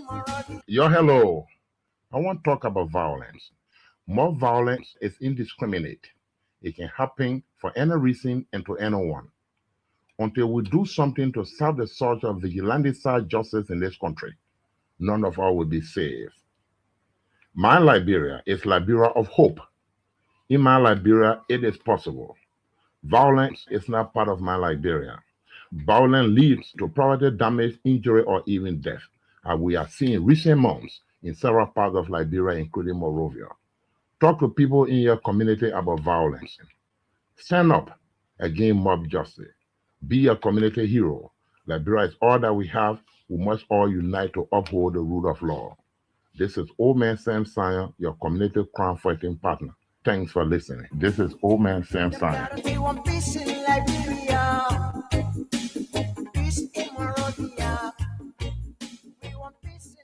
Hello. I want to talk about violence. More violence is indiscriminate. It can happen for any reason and to anyone. Until we do something to stop the surge of vigilante-style justice in this country, none of us will be safe. My Liberia is Liberia of hope. In my Liberia, it is possible. Violence is not part of my Liberia. Violence leads to property damage, injury, or even death, as we are seeing recent months in several parts of Liberia, including Monrovia. Talk to people in your community about violence. Stand up against mob justice. Be a community hero. Liberia is all that we have. We must all unite to uphold the rule of law. This is Old Man Sam Sion, your community crime fighting partner. Thanks for listening. This is Old Man Sam Sion. We want peace in Liberia. Peace in Monrovia. We want peace in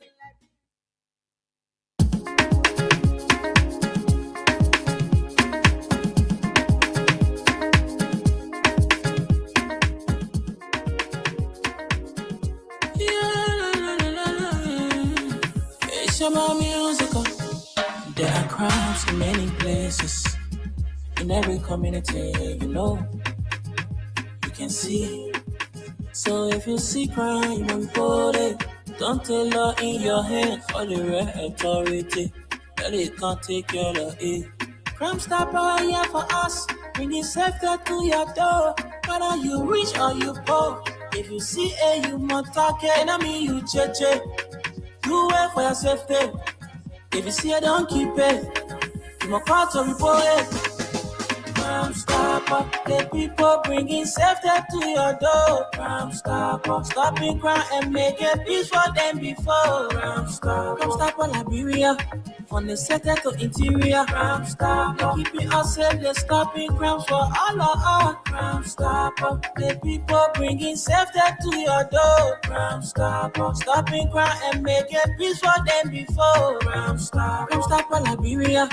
It's about musical. There are crimes in many places. In every community, you can see. So if you see crime, you report it. Don't take law in your hand for the right authority. That it can't take care of it. Crime Stopper here for us. Bringing safety to your door. Whether you rich or you poor. If you see a you must talk it. And I mean you cheche. Do it for your safety. If you see it, don't keep it. You must call to report it. Crime Stopper, the people bringing safety to your door. Crime Stopper, stopping crime and making peace for them before. Crime Stopper, Liberia, from the center to interior. Crime Stopper, keeping us safe, they're stopping crimes for all of us. Crime Stopper, the people bringing safety to your door. Crime Stopper, stopping crime and making peace for them before. Crime Stopper, Liberia.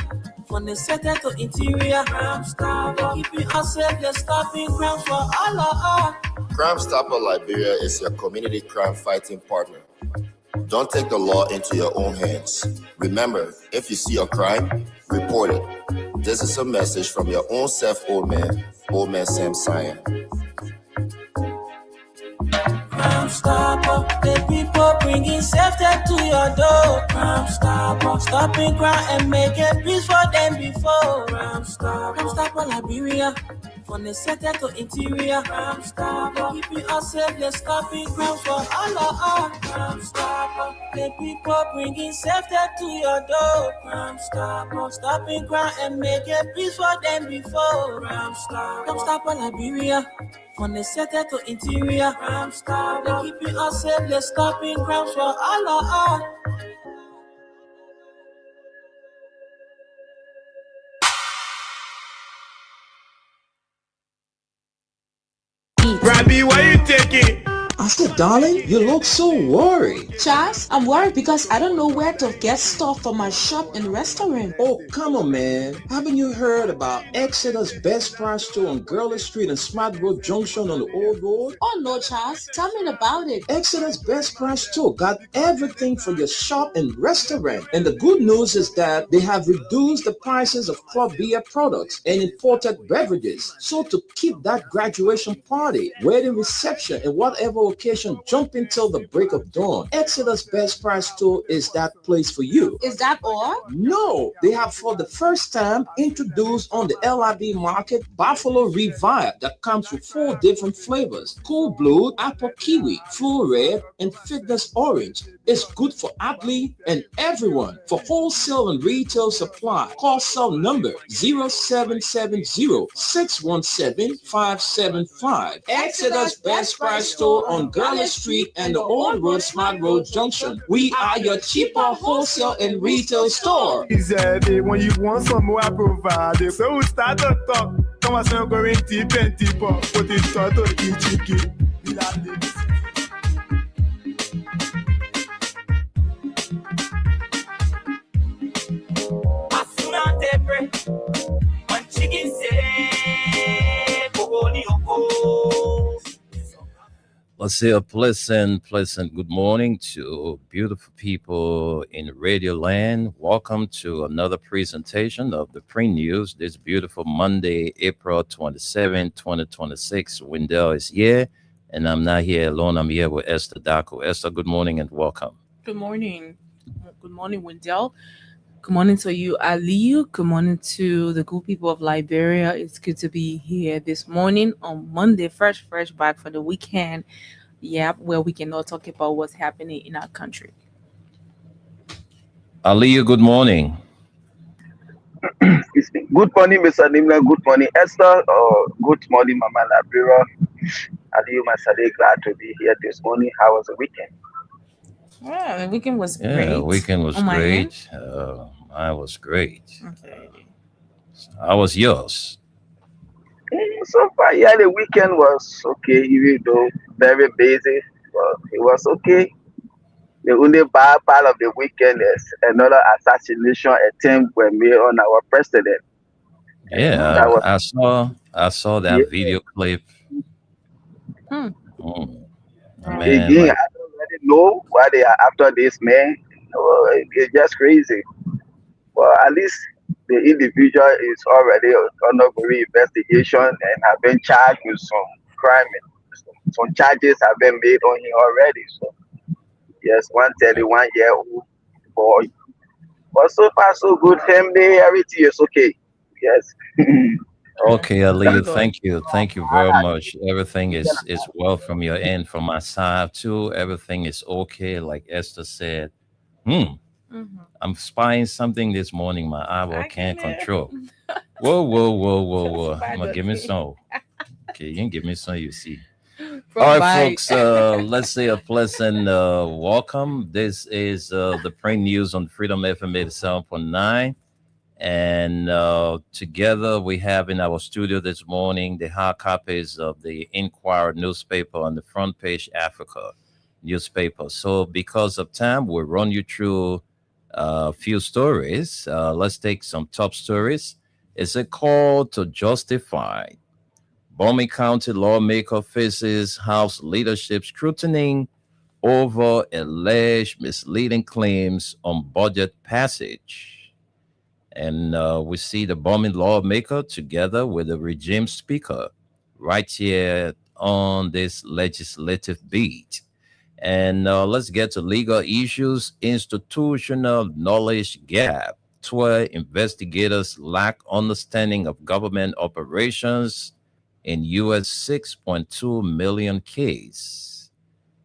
From the center to interior, Crime Stopper, keeping us safe, they're stopping crimes for all of us. Crime Stopper Liberia is your community crime fighting partner. Don't take the law into your own hands. Remember, if you see a crime, report it. This is a message from your own self, Old Man Sam Sion. Crime Stopper, the people bringing safety to your door. Crime Stopper, stopping crime and making peace for them before. Crime Stopper, Liberia, from the center to interior. Crime Stopper, keeping us safe, they're stopping crimes for all of us. Crime Stopper, the people bringing safety to your door. Crime Stopper, stopping crime and making peace for them before. Crime Stopper, Liberia. From the center to interior, Crime Stopper, keeping us safe, they're stopping crimes for all of us. Robbie, why you taking? I said, darling, you look so worried. Charles, I'm worried because I don't know where to get stuff for my shop and restaurant. Oh, come on, man. Haven't you heard about Exeter's Best Price Store on Gurley Street and Smart Road Junction on the Old Road? Oh, no, Charles. Tell me about it. Exeter's Best Price Store got everything for your shop and restaurant. And the good news is that they have reduced the prices of club beer products and imported beverages. So to keep that graduation party, wedding reception, and whatever occasion jumping till the break of dawn, Exeter's Best Price Store is that place for you. Is that all? No, they have for the first time introduced on the LIB market Buffalo Revive that comes with 4 different flavors: Cool Blue, Apple Kiwi, Full Red, and Fitness Orange. It's good for athlete and everyone. For wholesale and retail supply, call cell number 0770-617-575. Exeter's Best Price Store on Gurley Street and the Old Road Smart Road Junction. We are your cheaper wholesale and retail store. Easy, when you want some more, I provide. So we start to talk. Come on, so going deep and deeper. Put it to the chicken. Let's say a pleasant good morning to beautiful people in Radio Land. Welcome to another presentation of the Pre News this beautiful Monday, April 27, 2026. Wendell is here, and I'm not here alone. I'm here with Esther Daco. Esther, good morning and welcome. Good morning. Good morning, Wendell. Good morning to you, Aliyu. Good morning to the good people of Liberia. It's good to be here this morning on Monday, fresh back for the weekend. Yeah, where we can all talk about what's happening in our country. Aliyu, good morning. Good morning, Mr. Nimla. Good morning, Esther. Good morning, Mama Labira. Aliyu Masade, glad to be here this morning. How was the weekend? Yeah, the weekend was Yeah, great. the weekend was On my end. great. Mine was great. Okay. How was yours? So far, yeah, the weekend was okay, even though very busy, but it was okay. The only bad part of the weekend is another assassination attempt were made on our president. Yeah, That was I saw yeah, that video clip. Hmm. Mm, Wow. man, again. like, I don't really know why they are after this man. It's just crazy. Well, at least the individual is already undergoing investigation and have been charged with some crime. Some charges have been made on him already. So yes, 131-year-old boy. But so far so good. Family, everything is okay. Yes. okay, Thank Aliyu, God. thank you very much. Everything is well from your end, from my side too. Everything is okay, like Esther said. Hmm, Mm-hmm. I'm spying something this morning. My eyeball I can can't control. Whoa. I'm Bad gonna give me okay. some. Okay, you can give me some. You see. All right, Provide. folks. Let's say a pleasant welcome. This is the Print News on Freedom FM 87.9. And together we have in our studio this morning the hard copies of the Inquirer newspaper on the front page Africa newspaper. So because of time, we'll run you through a few stories. Let's take some top stories. It's a call to justify. Bomi County lawmaker faces House leadership scrutiny over alleged misleading claims on budget passage. And we see the bombing lawmaker together with the regime speaker right here on this legislative beat. And let's get to legal issues, institutional knowledge gap, where investigators lack understanding of government operations in US 6.2 million case.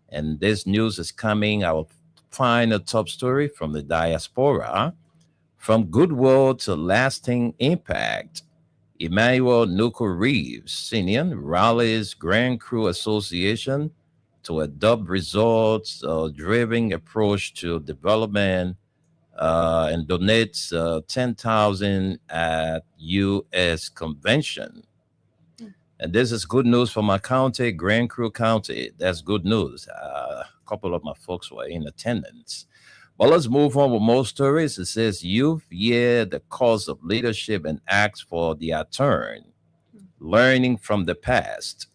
And this news is coming, our final top story from the diaspora. From goodwill to lasting impact, Emmanuel Nuku Reeves Senior rallies Grand Crew Association to adopt results driven approach to development and donates 10,000 at U.S. convention. And this is good news for my county, Grand Crew County. That's good news. A couple of my folks were in attendance. Well, let's move on with more stories. It says, youth, yeah, the cause of leadership and acts for their turn. Learning from the past.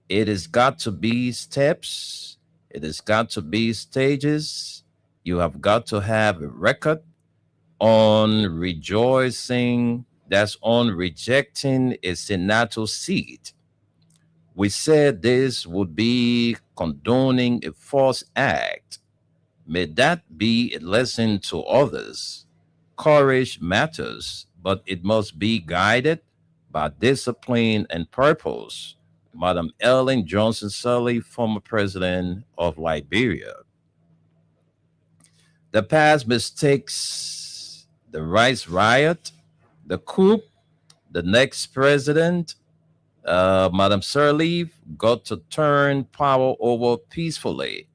It has got to be steps. It has got to be stages. You have got to have a record on rejoicing, that's on rejecting a senator seat. We said this would be condoning a false act. May that be a lesson to others. Courage matters, but it must be guided by discipline and purpose. Madam Ellen Johnson Sirleaf, former president of Liberia. The past mistakes, the rice riot, the coup, the next president, Madam Sirleaf, got to turn power over peacefully.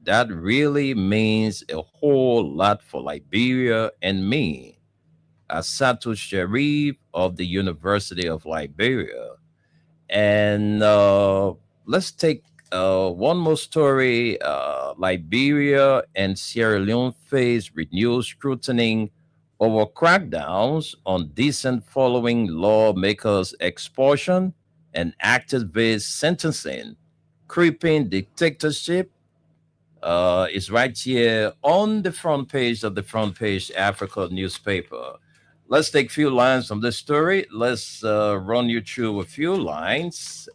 That really means a whole lot for Liberia and me, Asatu Sharif of the University of Liberia. And let's take one more story. Liberia and Sierra Leone face renewed scrutiny over crackdowns on dissent following lawmakers' expulsion and activist sentencing. creeping dictatorship is right here on the front page of the Front Page Africa newspaper. Let's take a few lines from this story. Let's run you through a few lines.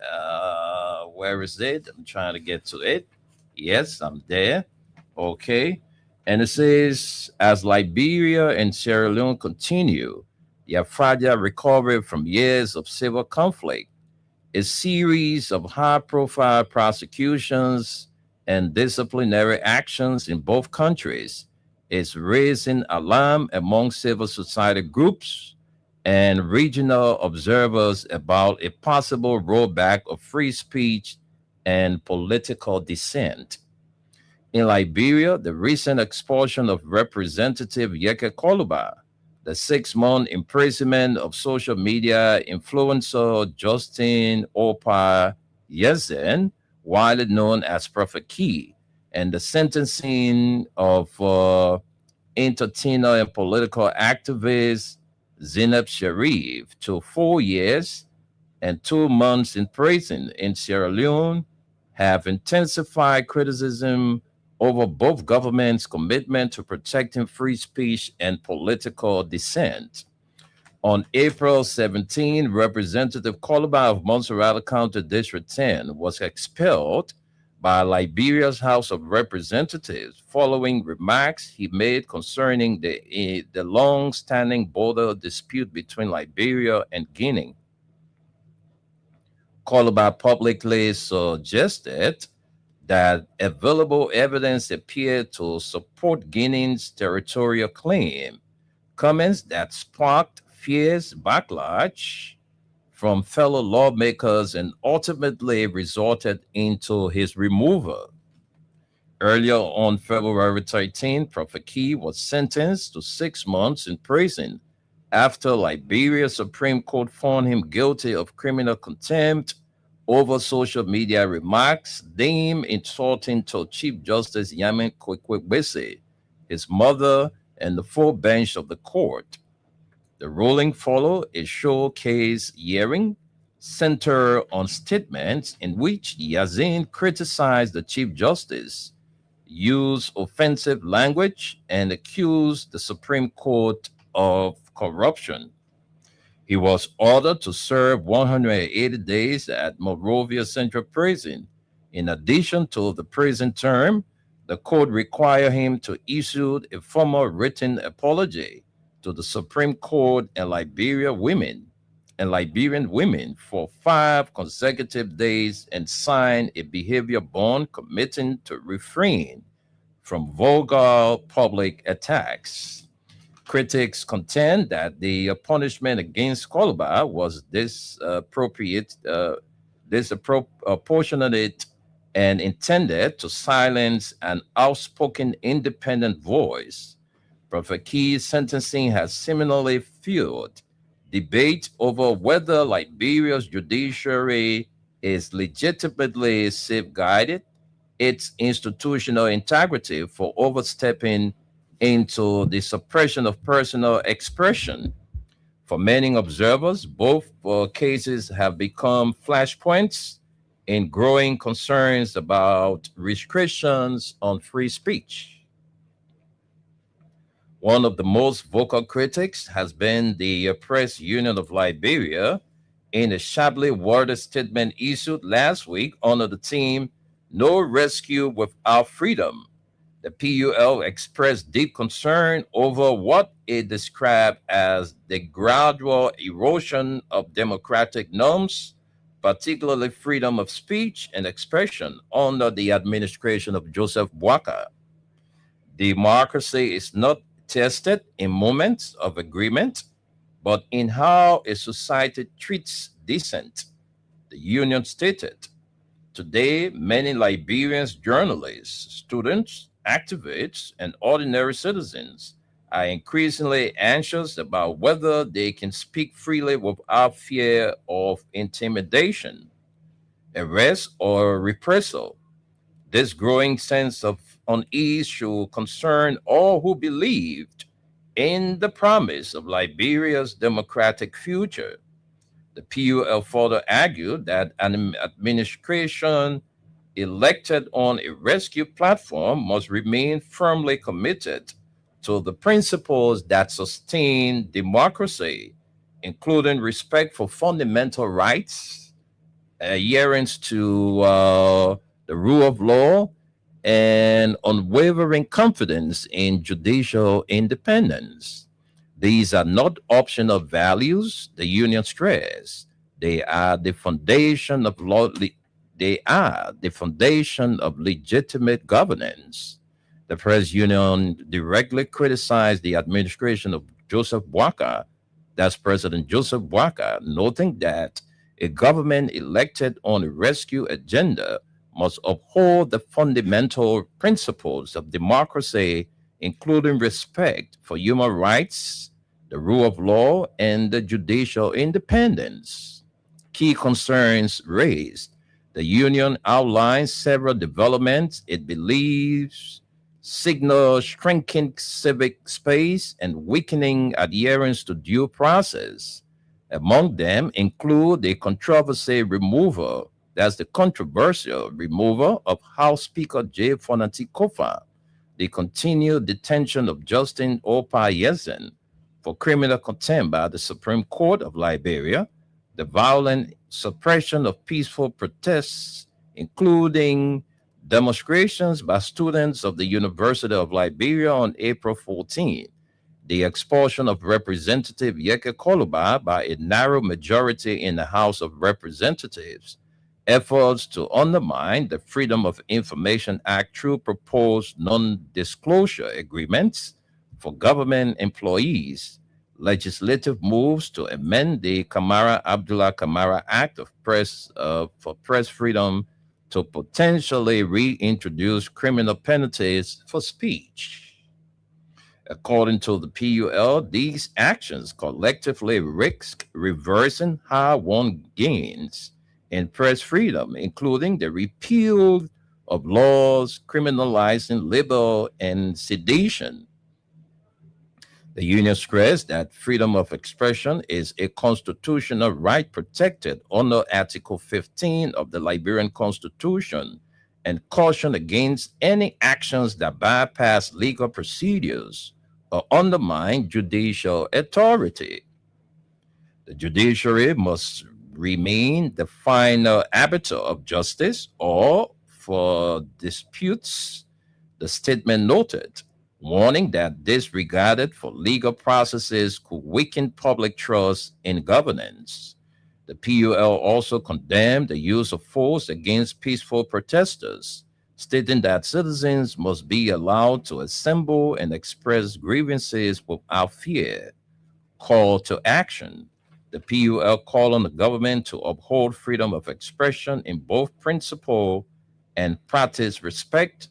Where is it? I'm trying to get to it. Yes, I'm there. Okay. And it says, as Liberia and Sierra Leone continue their fragile recovery from years of civil conflict, a series of high-profile prosecutions and disciplinary actions in both countries is raising alarm among civil society groups and regional observers about a possible rollback of free speech and political dissent. In Liberia, the recent expulsion of Representative Yeke Koluba, the 6-month imprisonment of social media influencer Justin Opa Yezen, widely known as Prophet Key, and the sentencing of entertainer and political activist Zainab Sharif to 4 years and 2 months in prison in Sierra Leone have intensified criticism over both governments' commitment to protecting free speech and political dissent. On April 17, Representative Koluba of Montserrat County District 10 was expelled by Liberia's House of Representatives following remarks he made concerning the long-standing border dispute between Liberia and Guinea. Koluba publicly suggested that available evidence appeared to support Guinea's territorial claim, comments that sparked fierce backlash from fellow lawmakers and ultimately resulted into his removal. Earlier on February 13, Prophet Key was sentenced to 6 months in prison after Liberia's Supreme Court found him guilty of criminal contempt over social media remarks deemed insulting to Chief Justice Yamin Kwekwe, his mother, and the full bench of the court. The ruling followed a showcase hearing centered on statements in which Yazin criticized the Chief Justice, used offensive language, and accused the Supreme Court of corruption. He was ordered to serve 180 days at Monrovia Central Prison. In addition to the prison term, the court required him to issue a formal written apology to the Supreme Court and Liberian women for 5 consecutive days and sign a behavior bond committing to refrain from vulgar public attacks. Critics contend that the punishment against Koluba was disproportionate and intended to silence an outspoken independent voice. Prophet Key's sentencing has similarly fueled debate over whether Liberia's judiciary is legitimately safeguarded its institutional integrity for overstepping into the suppression of personal expression. For many observers, both cases have become flashpoints in growing concerns about restrictions on free speech. One of the most vocal critics has been the Press Union of Liberia in a sharply worded statement issued last week under the theme, "No Rescue Without Freedom." The PUL expressed deep concern over what it described as the gradual erosion of democratic norms, particularly freedom of speech and expression under the administration of Joseph Boakai. Democracy is not tested in moments of agreement, but in how a society treats dissent, the union stated. Today, many Liberians, journalists, students, activists, and ordinary citizens are increasingly anxious about whether they can speak freely without fear of intimidation, arrest, or reprisal. This growing sense of unease should concern all who believed in the promise of Liberia's democratic future. The PUL further argued that an administration elected on a rescue platform must remain firmly committed to the principles that sustain democracy, including respect for fundamental rights, adherence to the rule of law, and unwavering confidence in judicial independence. These are not optional values, the union stress. They are the foundation of they are the foundation of legitimate governance. The press union directly criticized the administration of Joseph Boakai, that's President Joseph Boakai, noting that a government elected on a rescue agenda must uphold the fundamental principles of democracy, including respect for human rights, the rule of law, and the judicial independence. Key concerns raised. The union outlines several developments it believes signal shrinking civic space and weakening adherence to due process. Among them include the that's the controversial removal of House Speaker J. Fonati Kofa, the continued detention of Justin Opayezen for criminal contempt by the Supreme Court of Liberia, the violent suppression of peaceful protests, including demonstrations by students of the University of Liberia on April 14, the expulsion of Representative Yeke Koluba by a narrow majority in the House of Representatives, efforts to undermine the Freedom of Information Act through proposed non-disclosure agreements for government employees, legislative moves to amend the Abdullah Kamara Act of for press freedom to potentially reintroduce criminal penalties for speech. According to the PUL, these actions collectively risk reversing hard-won gains in press freedom, including the repeal of laws criminalizing libel and sedition. The union stressed that freedom of expression is a constitutional right protected under Article 15 of the Liberian Constitution and cautioned against any actions that bypass legal procedures or undermine judicial authority. The judiciary must remain the final arbiter of justice or for disputes, the statement noted, warning that disregarded for legal processes could weaken public trust in governance. The PUL also condemned the use of force against peaceful protesters, stating that citizens must be allowed to assemble and express grievances without fear. Call to action. The PUL called on the government to uphold freedom of expression in both principle and practice, respect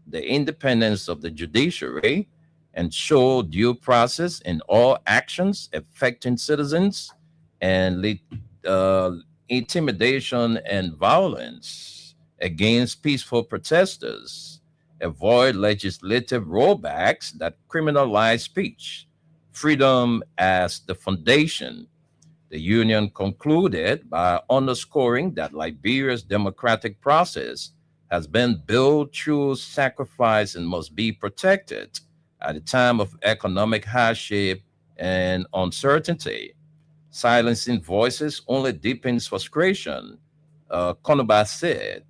the independence of the judiciary, and show due process in all actions affecting citizens, and intimidation and violence against peaceful protesters. Avoid legislative rollbacks that criminalize speech. Freedom as the foundation. The union concluded by underscoring that Liberia's democratic process has been built through sacrifice and must be protected at a time of economic hardship and uncertainty. Silencing voices only deepens frustration. Konoba said,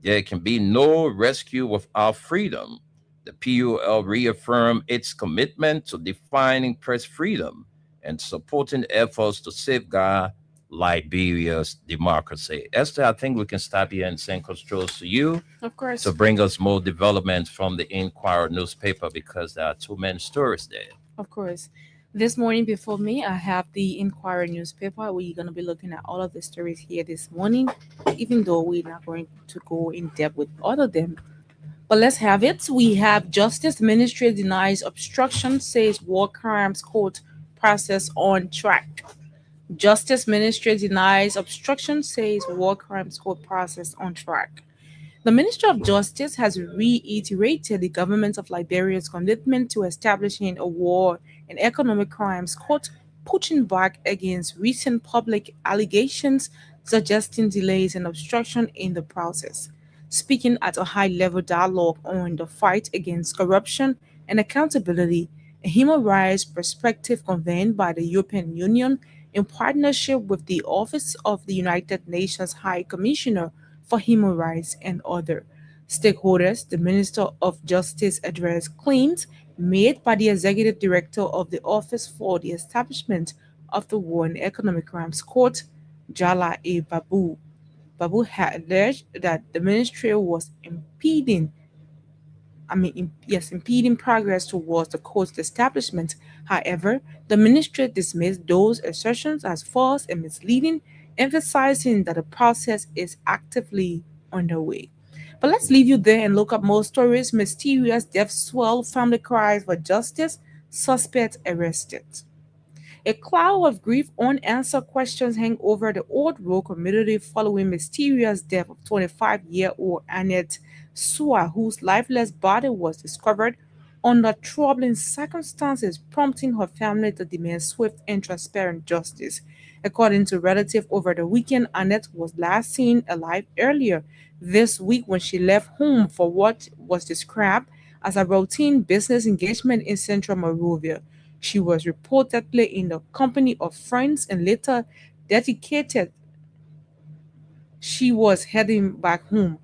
there can be no rescue without freedom. The PUL reaffirmed its commitment to defining press freedom and supporting efforts to safeguard Liberia's democracy. Esther, I think we can stop here and send controls to you. Of course. To bring us more developments from the Inquirer newspaper, because there are too many stories there. Of course. This morning before me, I have the Inquirer newspaper. We're going to be looking at all of the stories here this morning, even though we're not going to go in depth with all of them. But let's have it. We have Justice Ministry denies obstruction, says war crimes court process on track. Justice Ministry denies obstruction, says war crimes court process on track. The Ministry of Justice has reiterated the government of Liberia's commitment to establishing a war and economic crimes court, pushing back against recent public allegations suggesting delays and obstruction in the process. speaking at a high-level dialogue on the fight against corruption and accountability, a human rights perspective convened by the European Union in partnership with the Office of the United Nations High Commissioner for Human Rights and other stakeholders. The Minister of Justice addressed claims made by the Executive Director of the Office for the Establishment of the War and Economic Crimes Court, Jala A. Babu. Babu had alleged that the ministry was impeding progress towards the court's establishment. However, the ministry dismissed those assertions as false and misleading, emphasizing that the process is actively underway. But let's leave you there and look up more stories. Mysterious death swell, family cries for justice, suspect arrested. A cloud of grief, unanswered questions hang over the Old Road community following mysterious death of 25-year-old Annette Sua, whose lifeless body was discovered under troubling circumstances, prompting her family to demand swift and transparent justice. According to relatives over the weekend, Annette was last seen alive earlier this week when she left home for what was described as a routine business engagement in central Monrovia. She was reportedly in the company of friends and later dedicated she was heading back home,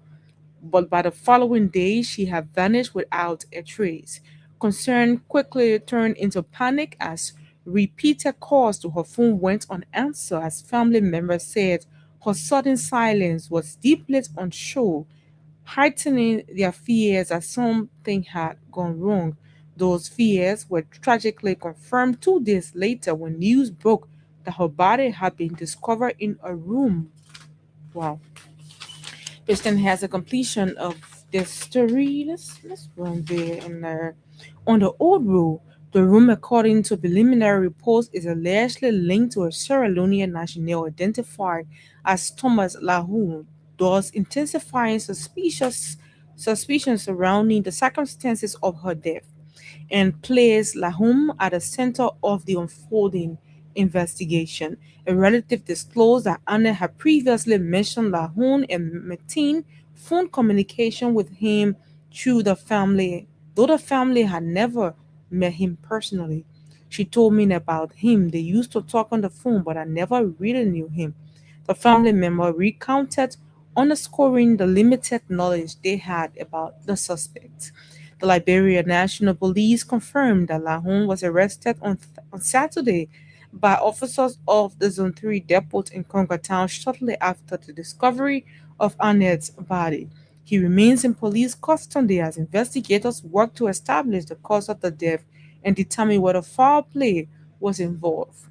but by the following day she had vanished without a trace. Concern quickly turned into panic as repeated calls to her phone went unanswered as family members said her sudden silence was deeply unsure, heightening their fears that something had gone wrong. Those fears were tragically confirmed 2 days later when news broke that her body had been discovered in a room. Wow. Kristen has a completion of this story. Let's run there and on the old rule. The room, according to preliminary reports, is allegedly linked to a Sierra Leonean national identified as Thomas Lahou, thus intensifying suspicion surrounding the circumstances of her death, and placed Lahum at the center of the unfolding investigation. A relative disclosed that Anna had previously mentioned Lahun and maintained phone communication with him through the family, though the family had never met him personally. She told me about him. They used to talk on the phone, but I never really knew him. The family member recounted, underscoring the limited knowledge they had about the suspect. The Liberia National Police confirmed that Lahun was arrested on Saturday by officers of the Zone 3 depot in Congo Town shortly after the discovery of Annette's body. He remains in police custody as investigators work to establish the cause of the death and determine whether foul play was involved.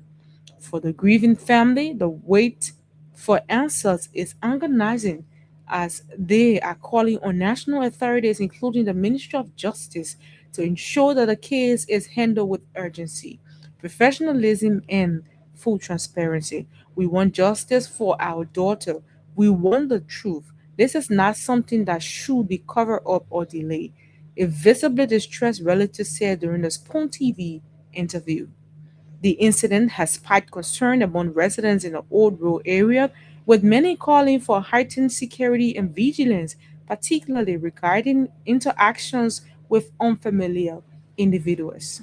For the grieving family, the wait for answers is agonizing as they are calling on national authorities, including the Ministry of Justice, to ensure that the case is handled with urgency, professionalism, and full transparency. We want justice for our daughter. We want the truth. This is not something that should be covered up or delayed, a visibly distressed relative said during the Spoon TV interview. The incident has sparked concern among residents in the Old Road area, with many calling for heightened security and vigilance, particularly regarding interactions with unfamiliar individuals.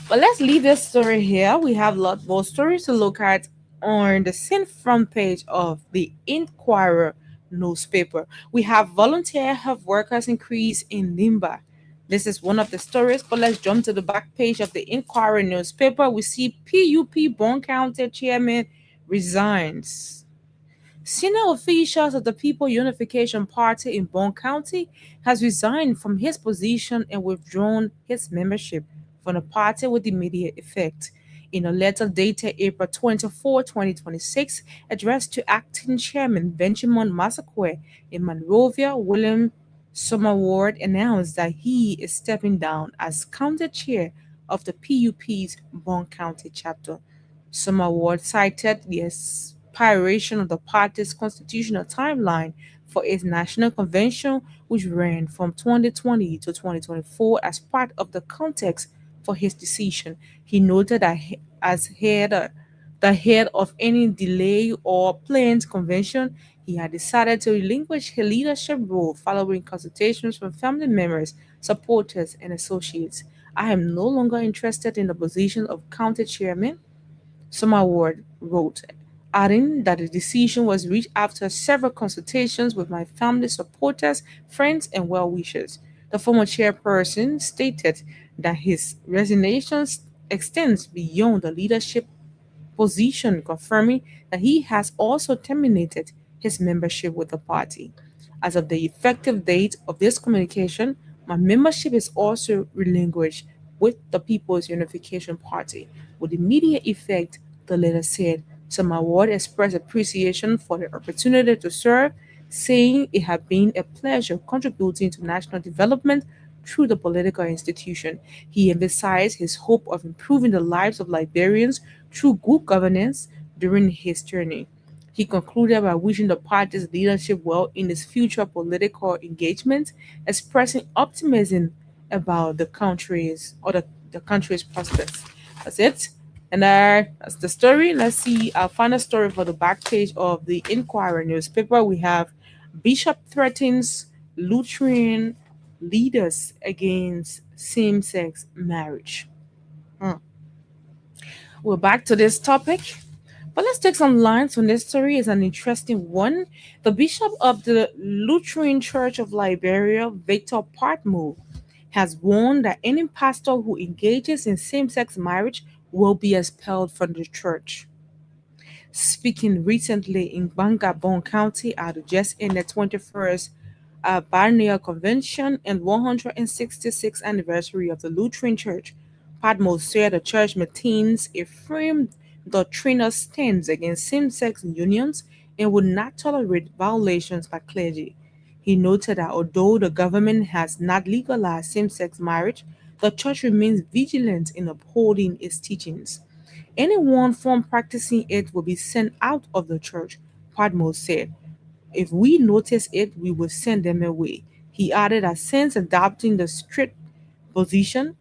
But let's leave this story here. We have a lot more stories to look at on the same front page of the Inquirer newspaper. We have volunteer health workers increase in Limba. This is one of the stories, but let's jump to the back page of the Inquirer newspaper. We see PUP Bond County chairman resigns. Senior officials of the People Unification Party in Bond County has resigned from his position and withdrawn his membership from the party with immediate effect. In a letter dated April 24, 2026, addressed to acting chairman Benjamin Massaquoi in Monrovia, William Summerward announced that he is stepping down as county chair of the PUP's Bond County chapter. Summerward cited the expiration of the party's constitutional timeline for its national convention, which ran from 2020 to 2024, as part of the context for his decision. He noted that the head of any delay or planned convention, He had decided to relinquish his leadership role following consultations from family members, supporters, and associates. I am no longer interested in the position of county chairman, Summerward wrote, adding that the decision was reached after several consultations with my family supporters, friends, and well wishers. The former chairperson stated that his resignation extends beyond the leadership position, confirming that he has also terminated his membership with the party. As of the effective date of this communication, my membership is also relinquished with the People's Unification Party. With immediate effect, the letter said, some award expressed appreciation for the opportunity to serve, saying it had been a pleasure contributing to national development through the political institution. He emphasized his hope of improving the lives of Liberians through good governance during his journey. He concluded by wishing the party's leadership well in its future political engagement, expressing optimism about the country's prospects. That's it. And that's the story. Let's see our final story for the back page of the Inquirer newspaper. We have Bishop threatens Lutheran leaders against same-sex marriage. We're back to this topic, but let's take some lines from this story. It's an interesting one. The Bishop of the Lutheran Church of Liberia, Victor Partmo, has warned that any pastor who engages in same-sex marriage will be expelled from the church. Speaking recently in Bangabon County at the just ended 21st Biennial Convention and 166th anniversary of the Lutheran Church, Padmo said the church maintains a firm doctrinal stance against same-sex unions and would not tolerate violations by clergy. He noted that although the government has not legalized same-sex marriage, the church remains vigilant in upholding its teachings. Anyone found practicing it will be sent out of the church, Padmo said. If we notice it, we will send them away. He added that since adopting the strict position,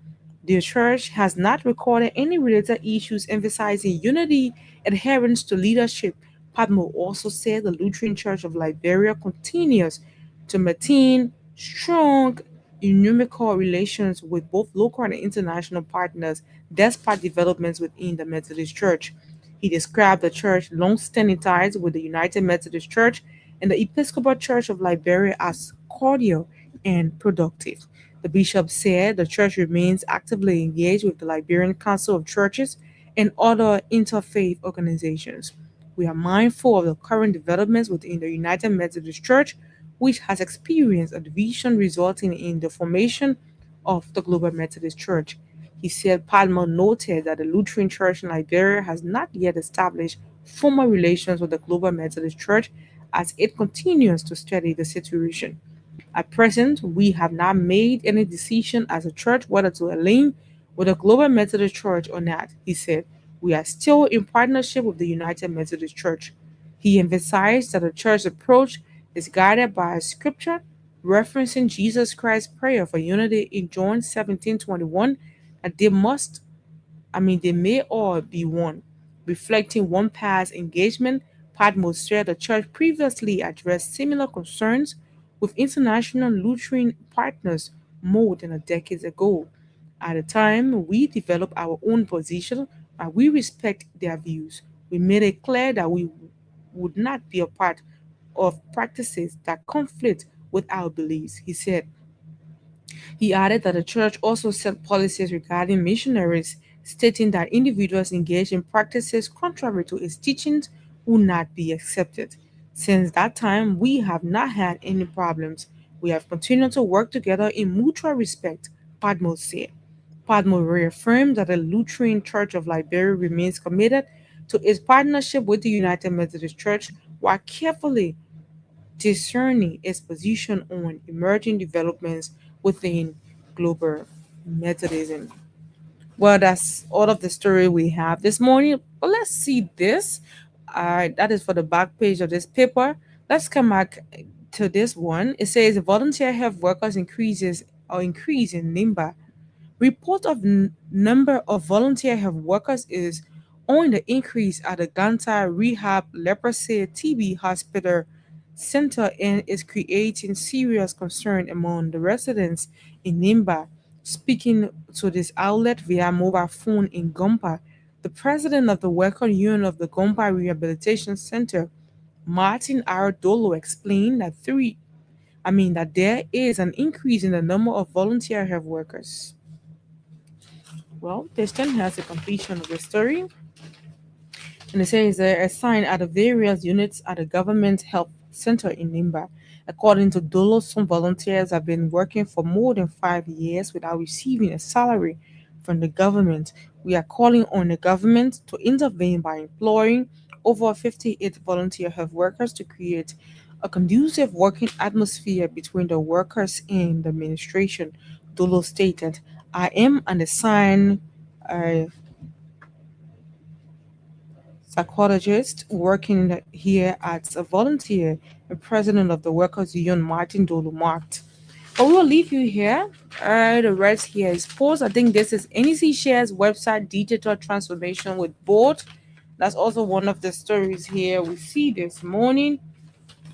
the church has not recorded any related issues emphasizing unity, adherence to leadership. Padmo also said the Lutheran Church of Liberia continues to maintain strong innumerable relations with both local and international partners despite developments within the Methodist Church. He described the church's long-standing ties with the United Methodist Church and the Episcopal Church of Liberia as cordial and productive. The bishop said the church remains actively engaged with the Liberian Council of Churches and other interfaith organizations. We are mindful of the current developments within the United Methodist Church, which has experienced a division resulting in the formation of the Global Methodist Church. He said Palmer noted that the Lutheran Church in Liberia has not yet established formal relations with the Global Methodist Church as it continues to study the situation. At present, we have not made any decision as a church whether to align with the Global Methodist Church or not, he said. We are still in partnership with the United Methodist Church. He emphasized that the church's approach is guided by scripture referencing Jesus Christ's prayer for unity in John 17:21, that they may all be one. Reflecting one past engagement, Padmo said the church previously addressed similar concerns with international Lutheran partners more than a decade ago. At the time, we developed our own position and we respect their views. We made it clear that we would not be a part of practices that conflict with our beliefs, he said. He added that the church also set policies regarding missionaries, stating that individuals engaged in practices contrary to its teachings will not be accepted. Since that time, we have not had any problems. We have continued to work together in mutual respect, Padmo said. Padmo reaffirmed that the Lutheran Church of Liberia remains committed to its partnership with the United Methodist Church while carefully discerning its position on emerging developments within global Methodism. Well, that's all of the story we have this morning. But let's see this. That is for the back page of this paper. Let's come back to this one. It says volunteer health workers increase in Nimba. Report of number of volunteer health workers is on the increase at the Ganta Rehab Leprosy TB Hospital center and is creating serious concern among the residents in Nimba. Speaking to this outlet via mobile phone in Gompa, the president of the Worker Union of the Gompa Rehabilitation Center, Martin R. Dolo, explained that there is an increase in the number of volunteer health workers. Well, this then has a completion of the story. And it says they're assigned at the various units at the government health center in Nimba. According to Dolo, some volunteers have been working for more than 5 years without receiving a salary from the government. We are calling on the government to intervene by employing over 58 volunteer health workers to create a conducive working atmosphere between the workers and the administration. Dolo stated, I am an assigned psychologist working here as a volunteer and president of the Workers Union, Martin Dolo marked. But we will leave you here. The rest here is post. I think this is NEC Shares website digital transformation with board. That's also one of the stories here we see this morning.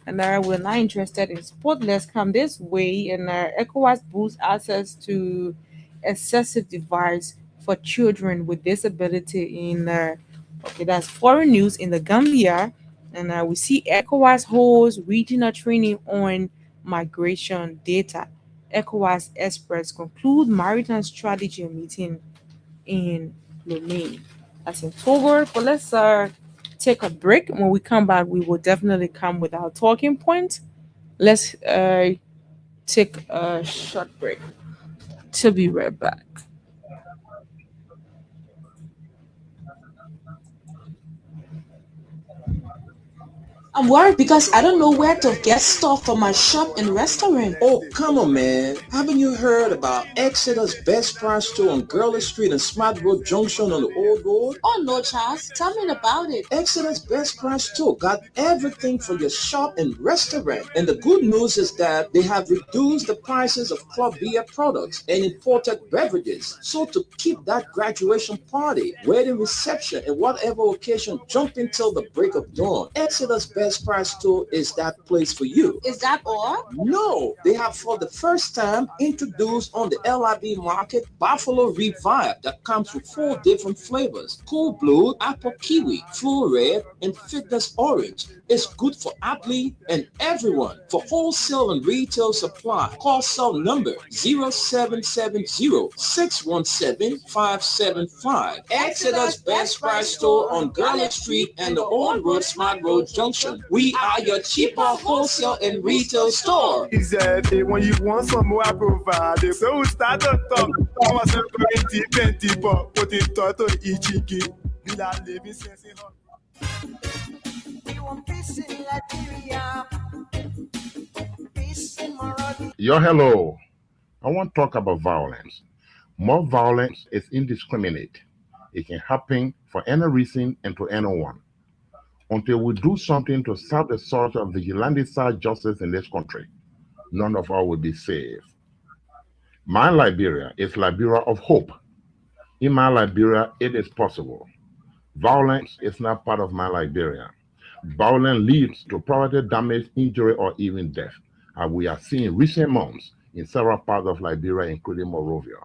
And we're not interested in sport. Let's come this way. And ECOWAS boosts access to excessive device for children with disability in okay, that's foreign news in the Gambia. And we see ECOWAS holds regional training on migration data. ECOWAS experts conclude maritime strategy meeting in Lomé. That's in Togo. But let's take a break. When we come back, we will definitely come with our talking points. Let's take a short break. To be right back. I'm worried because I don't know where to get stuff for my shop and restaurant. Oh, come on, man. Haven't you heard about Exeter's Best Price Store on Gurley Street and Smart Road Junction on the Old Road? Oh no, Charles. Tell me about it. Exeter's Best Price Store got everything for your shop and restaurant. And the good news is that they have reduced the prices of club beer products and imported beverages. So to keep that graduation party, wedding reception, and whatever occasion jumping till the break of dawn, Exeter's Best Price Store is that place for you. Is that all? No, they have for the first time introduced on the LIB market Buffalo Revive that comes with 4 different flavors: Cool Blue, Apple Kiwi, Full Red, and Fitness Orange. It's good for athlete and everyone. For wholesale and retail supply, call cell number 0770-617-575. Exeter's Best Price Store on Garland Street and the Old Road Smart Road Junction. We are your cheaper wholesale and retail store. He said, hey, when you want some more, I provide. So we start to talk. I'm a self-guarantee, plenty, but put it to Ichiki. We are living since in We want peace in Liberia, peace in Monrovia. Yo, hello. I want to talk about violence. More violence is indiscriminate. It can happen for any reason and to anyone. Until we do something to stop the source of vigilante-style justice in this country, none of us will be safe. My Liberia is Liberia of hope. In my Liberia, it is possible. Violence is not part of my Liberia. Violence leads to property damage, injury, or even death, as we are seeing recent months in several parts of Liberia, including Monrovia.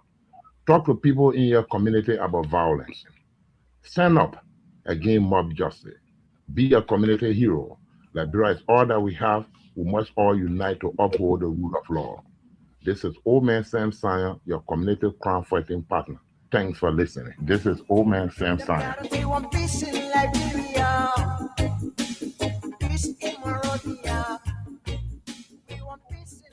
Talk to people in your community about violence. Stand up against mob justice. Be a community hero. Liberia is all that we have. We must all unite to uphold the rule of law. This is Old Man Sam Sion, your community crime fighting partner. Thanks for listening. This is Old Man Sam Sion. We want peace in Liberia, peace in Monrovia. We want peace in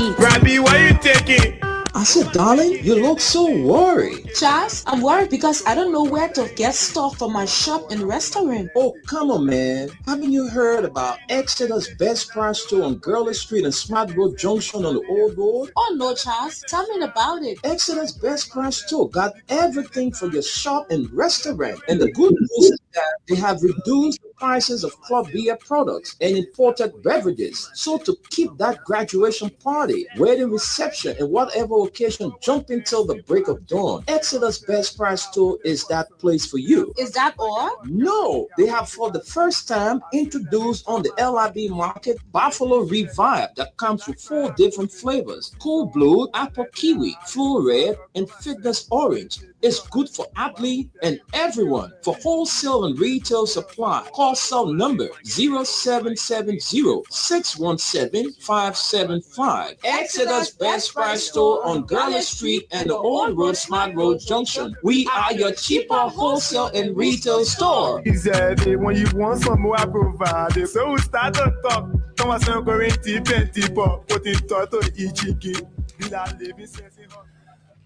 Liberia. Rabbi, why you taking? I said, darling, you look so worried. Charles, I'm worried because I don't know where to get stuff for my shop and restaurant. Oh, come on, man. Haven't you heard about Exeter's Best Price Store on Gurley Street and Smart Road Junction on the Old Road? Oh no, Charles. Tell me about it. Exeter's Best Price Store got everything for your shop and restaurant. And the good news is that they have reduced the prices of club beer products and imported beverages. So to keep that graduation party, wedding reception, and whatever occasion jumping till the break of dawn, Exodus Best Price Store is that place for you. Is that all? No, they have for the first time introduced on the LIB market Buffalo Revive that comes with 4 different flavors: Cool Blue, Apple Kiwi, Full Red, and Fitness Orange. It's good for athlete and everyone. For wholesale and retail supply, call cell number 0770-617-575. Exodus Best Price Store on Garland Street and the Old Road Smart Road Junction. We are your cheaper wholesale and retail store. Easy, when you want some more, I provide. So we start to talk. Come on, some currency, 20 pop, put in toto, ichiki.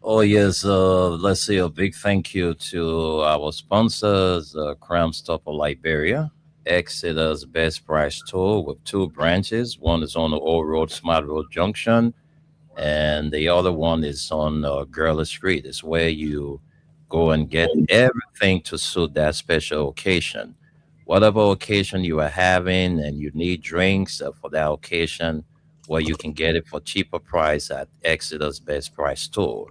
Oh, yes. Let's say a big thank you to our sponsors, Crime Stopper Liberia, Exeter's Best Price Store with 2 branches. One is on the Old Road, Smart Road Junction, and the other one is on Gurley Street. It's where you go and get everything to suit that special occasion. Whatever occasion you are having and you need drinks for that occasion, well, you can get it for cheaper price at Exeter's Best Price Store.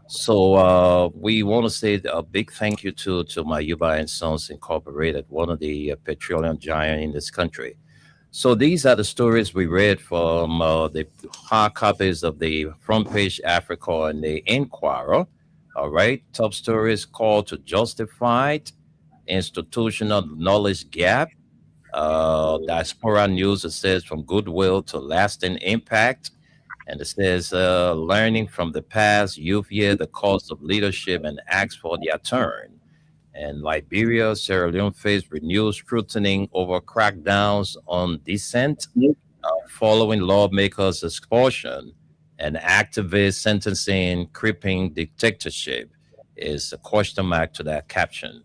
So we want to say a big thank you to Mayuba and Sons Incorporated, one of the petroleum giants in this country. So these are the stories we read from the hard copies of the Front Page Africa and the Inquirer. All right, top stories: call to justified, institutional knowledge gap, diaspora news, it says from goodwill to lasting impact. And it says, learning from the past, youth year, the cost of leadership, and acts for their turn. And Liberia, Sierra Leone face renewed scrutiny over crackdowns on dissent, following lawmakers' expulsion, and activist sentencing, creeping dictatorship is a question mark to that caption.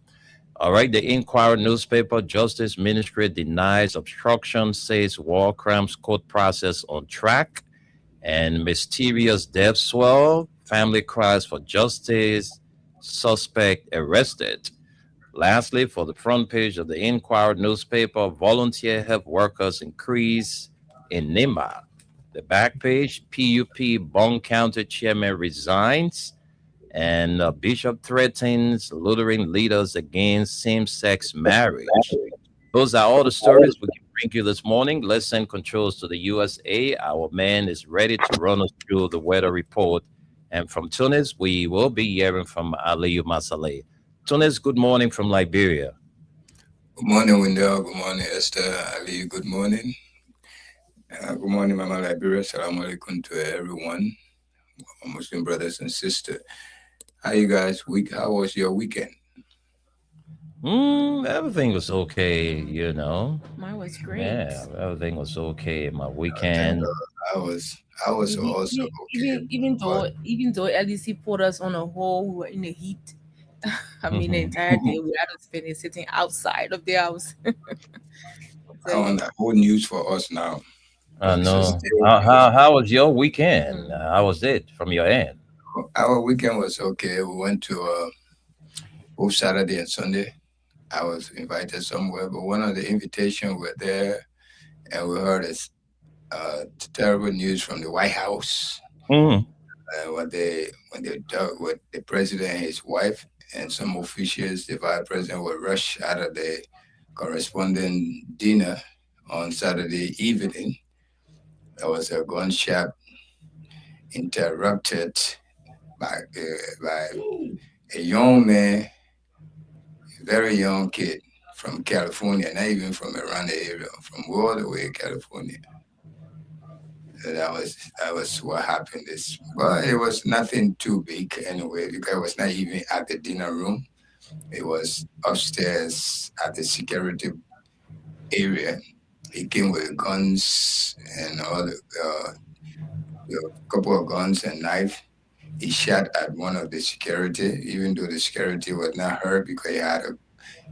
All right, the Inquirer newspaper, Justice Ministry denies obstruction, says war crimes court process on track. And mysterious death swell, family cries for justice, suspect arrested. Lastly, for the front page of the Inquirer newspaper, volunteer health workers increase in Nima. The back page, PUP Bong County chairman resigns, and Bishop threatens Lutheran leaders against same-sex marriage. Those are all the stories we can bring you this morning. Let's send controls to the USA. Our man is ready to run us through the weather report. And from Tunis, we will be hearing from Aliyu Masaleh. Tunis, good morning from Liberia. Good morning, Wendell. Good morning, Esther. Aliyu, good morning. Good morning, Mama Liberia. Assalamu alaikum to everyone, Muslim brothers and sisters. How you guys? How was your weekend? Everything was okay, you know. Mine was great. Yeah, everything was okay. My weekend. I was also okay. Even though LDC put us on a hole, we were in the heat. I mean, the entire day we had to spend it sitting outside of the house. On the whole news for us now. I know. How was your weekend? How was it from your end? Our weekend was okay. We went to both Saturday and Sunday. I was invited somewhere, but one of the invitations were there, and we heard this terrible news from the White House. When they talked with the president and his wife, and some officials, the vice president would rush out of the corresponding dinner on Saturday evening. There was a gunshot interrupted by a young man, a very young kid from California, not even from around the area, from all the way California. So that was what happened. But it was nothing too big anyway, because it was not even at the dinner room. It was upstairs at the security area. He came with guns and all a couple of guns and knife. He shot at one of the security, even though the security was not hurt because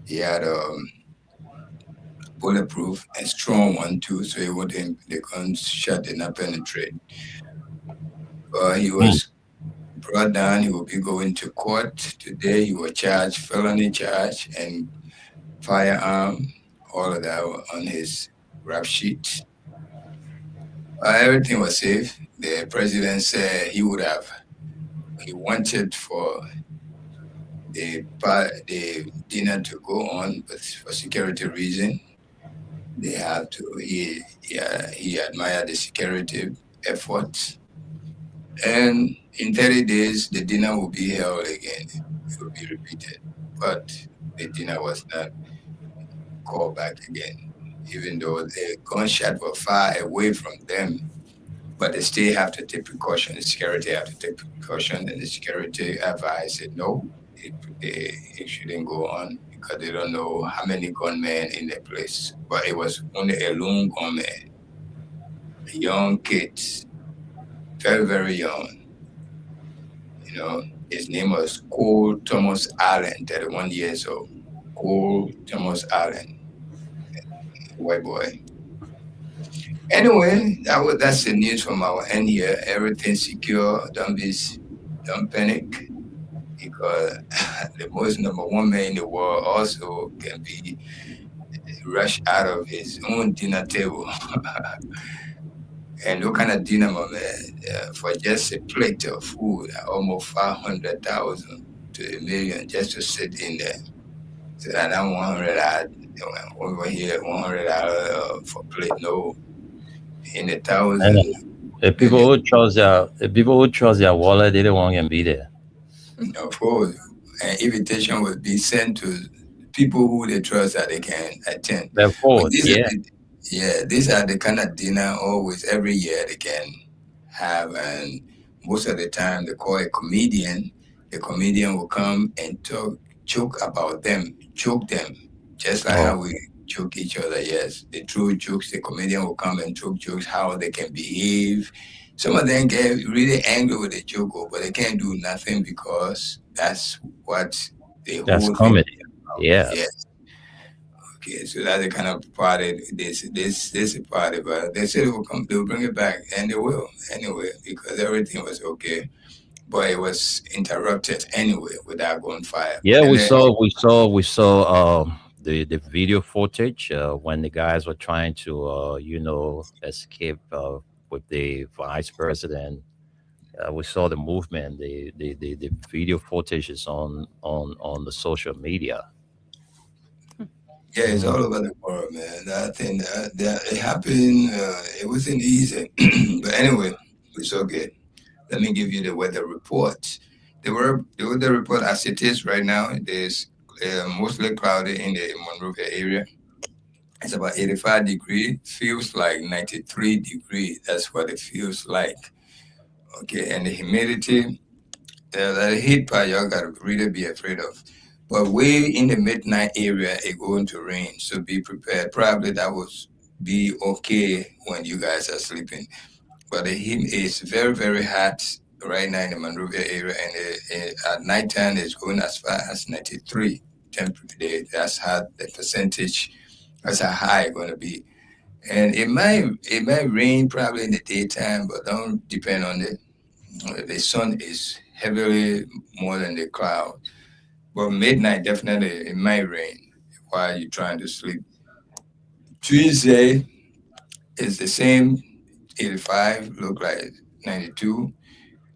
he had a bulletproof and strong one too, so the guns shot did not penetrate. But he was brought down. He will be going to court today. He was charged felony charge and firearm all of that were on his rap sheet. Everything was safe. The president said he wanted for the dinner to go on, but for security reason, they had to. He admired the security efforts, and in 30 days the dinner will be held again. It will be repeated, but the dinner was not called back again, even though the gunshot were far away from them. But they still have to take precaution. The security have to take precaution, and the security advised said no, it shouldn't go on because they don't know how many gunmen in the place. But it was only a lone gunman, a young kid, very, very young. You know, his name was Cole Thomas Allen, 31 years old. Cole Thomas Allen, white boy. Anyway, that's the news from our end here. Everything's secure. Don't panic, because the most number one man in the world also can be rushed out of his own dinner table. And what kind of dinner, my man? For just a plate of food, almost 500,000 to $1 million just to sit in there. So that I'm $100 over here, $100 for plate. No, in the thousands. The people who trust their wallet, they don't want to be there. Of course, an invitation would be sent to people who they trust that they can attend. Of course, these are the kind of dinner always every year they can have, and most of the time they call a comedian. The comedian will come and joke about them, joke them, just like how we joke each other. Yes, the true jokes. The comedian will come and joke jokes how they can behave. Some of them get really angry with the joke, but they can't do nothing because that's what the whole comedy. Thing Yeah. Yes. Okay, so that's the kind of party. This is a party, but they said they'll bring it back, and they will anyway because everything was okay, but it was interrupted anyway with that gunfire. Yeah, And we then- saw the video footage when the guys were trying to escape with the vice president. We saw the movement. The video footage is on the social media. Yeah, it's all over the world, man. I think that it happened. It wasn't easy, but anyway, it's okay. Let me give you the weather report. The weather report as it is right now, it is mostly cloudy in the Monrovia area. It's about 85 degrees. Feels like 93 degrees. That's what it feels like. Okay, and the humidity, the heat part, y'all gotta really be afraid of. But way in the midnight area, it's going to rain. So be prepared. Probably that will be okay when you guys are sleeping. But the heat is very, very hot right now in the Monrovia area. And at nighttime, it's going as far as 93 temperature. That's how the percentage, that's how high it's going to be. And it might rain probably in the daytime, but don't depend on it. The sun is heavily more than the cloud. But midnight, definitely, it might rain while you're trying to sleep. Tuesday is the same, 85, look like 92,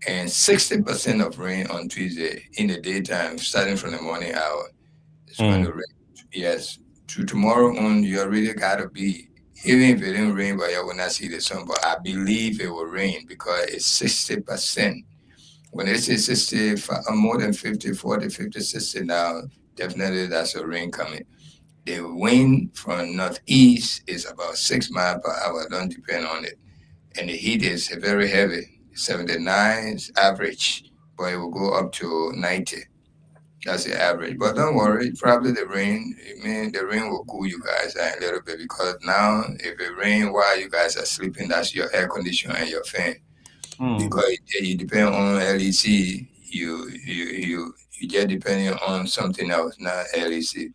and 60% of rain on Tuesday in the daytime, starting from the morning hour. It's going to rain. Yes, to tomorrow on, you already got to be, even if it didn't rain, but you will not see the sun, but I believe it will rain because it's 60%. When they say 60, more than 50, 40, 50, 60 now, definitely that's a rain coming. The wind from northeast is about 6 miles per hour, don't depend on it. And the heat is very heavy, 79 is average, but it will go up to 90. That's the average. But don't worry, probably the rain will cool you guys down a little bit because now if it rains while you guys are sleeping, that's your air conditioner and your fan. Because you depend on LEC, you just depending on something else, not LEC.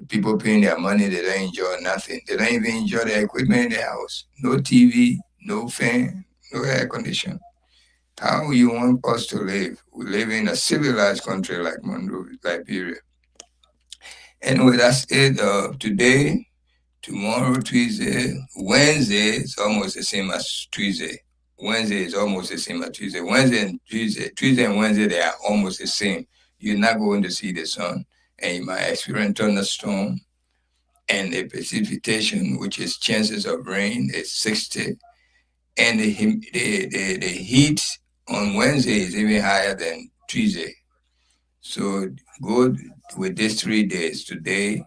People paying their money, they don't enjoy nothing. They don't even enjoy the equipment in the house. No TV, no fan, no air conditioner. How you want us to live? We live in a civilized country like Monrovia, Liberia. Anyway, that's it. Today, Tomorrow, Tuesday, Wednesday is almost the same as Tuesday. Wednesday is almost the same as Tuesday. Tuesday and Wednesday, they are almost the same. You're not going to see the sun, and you might experience thunderstorm, and the precipitation, which is chances of rain, is 60, and the heat on Wednesday is even higher than Tuesday. So go with these 3 days: today,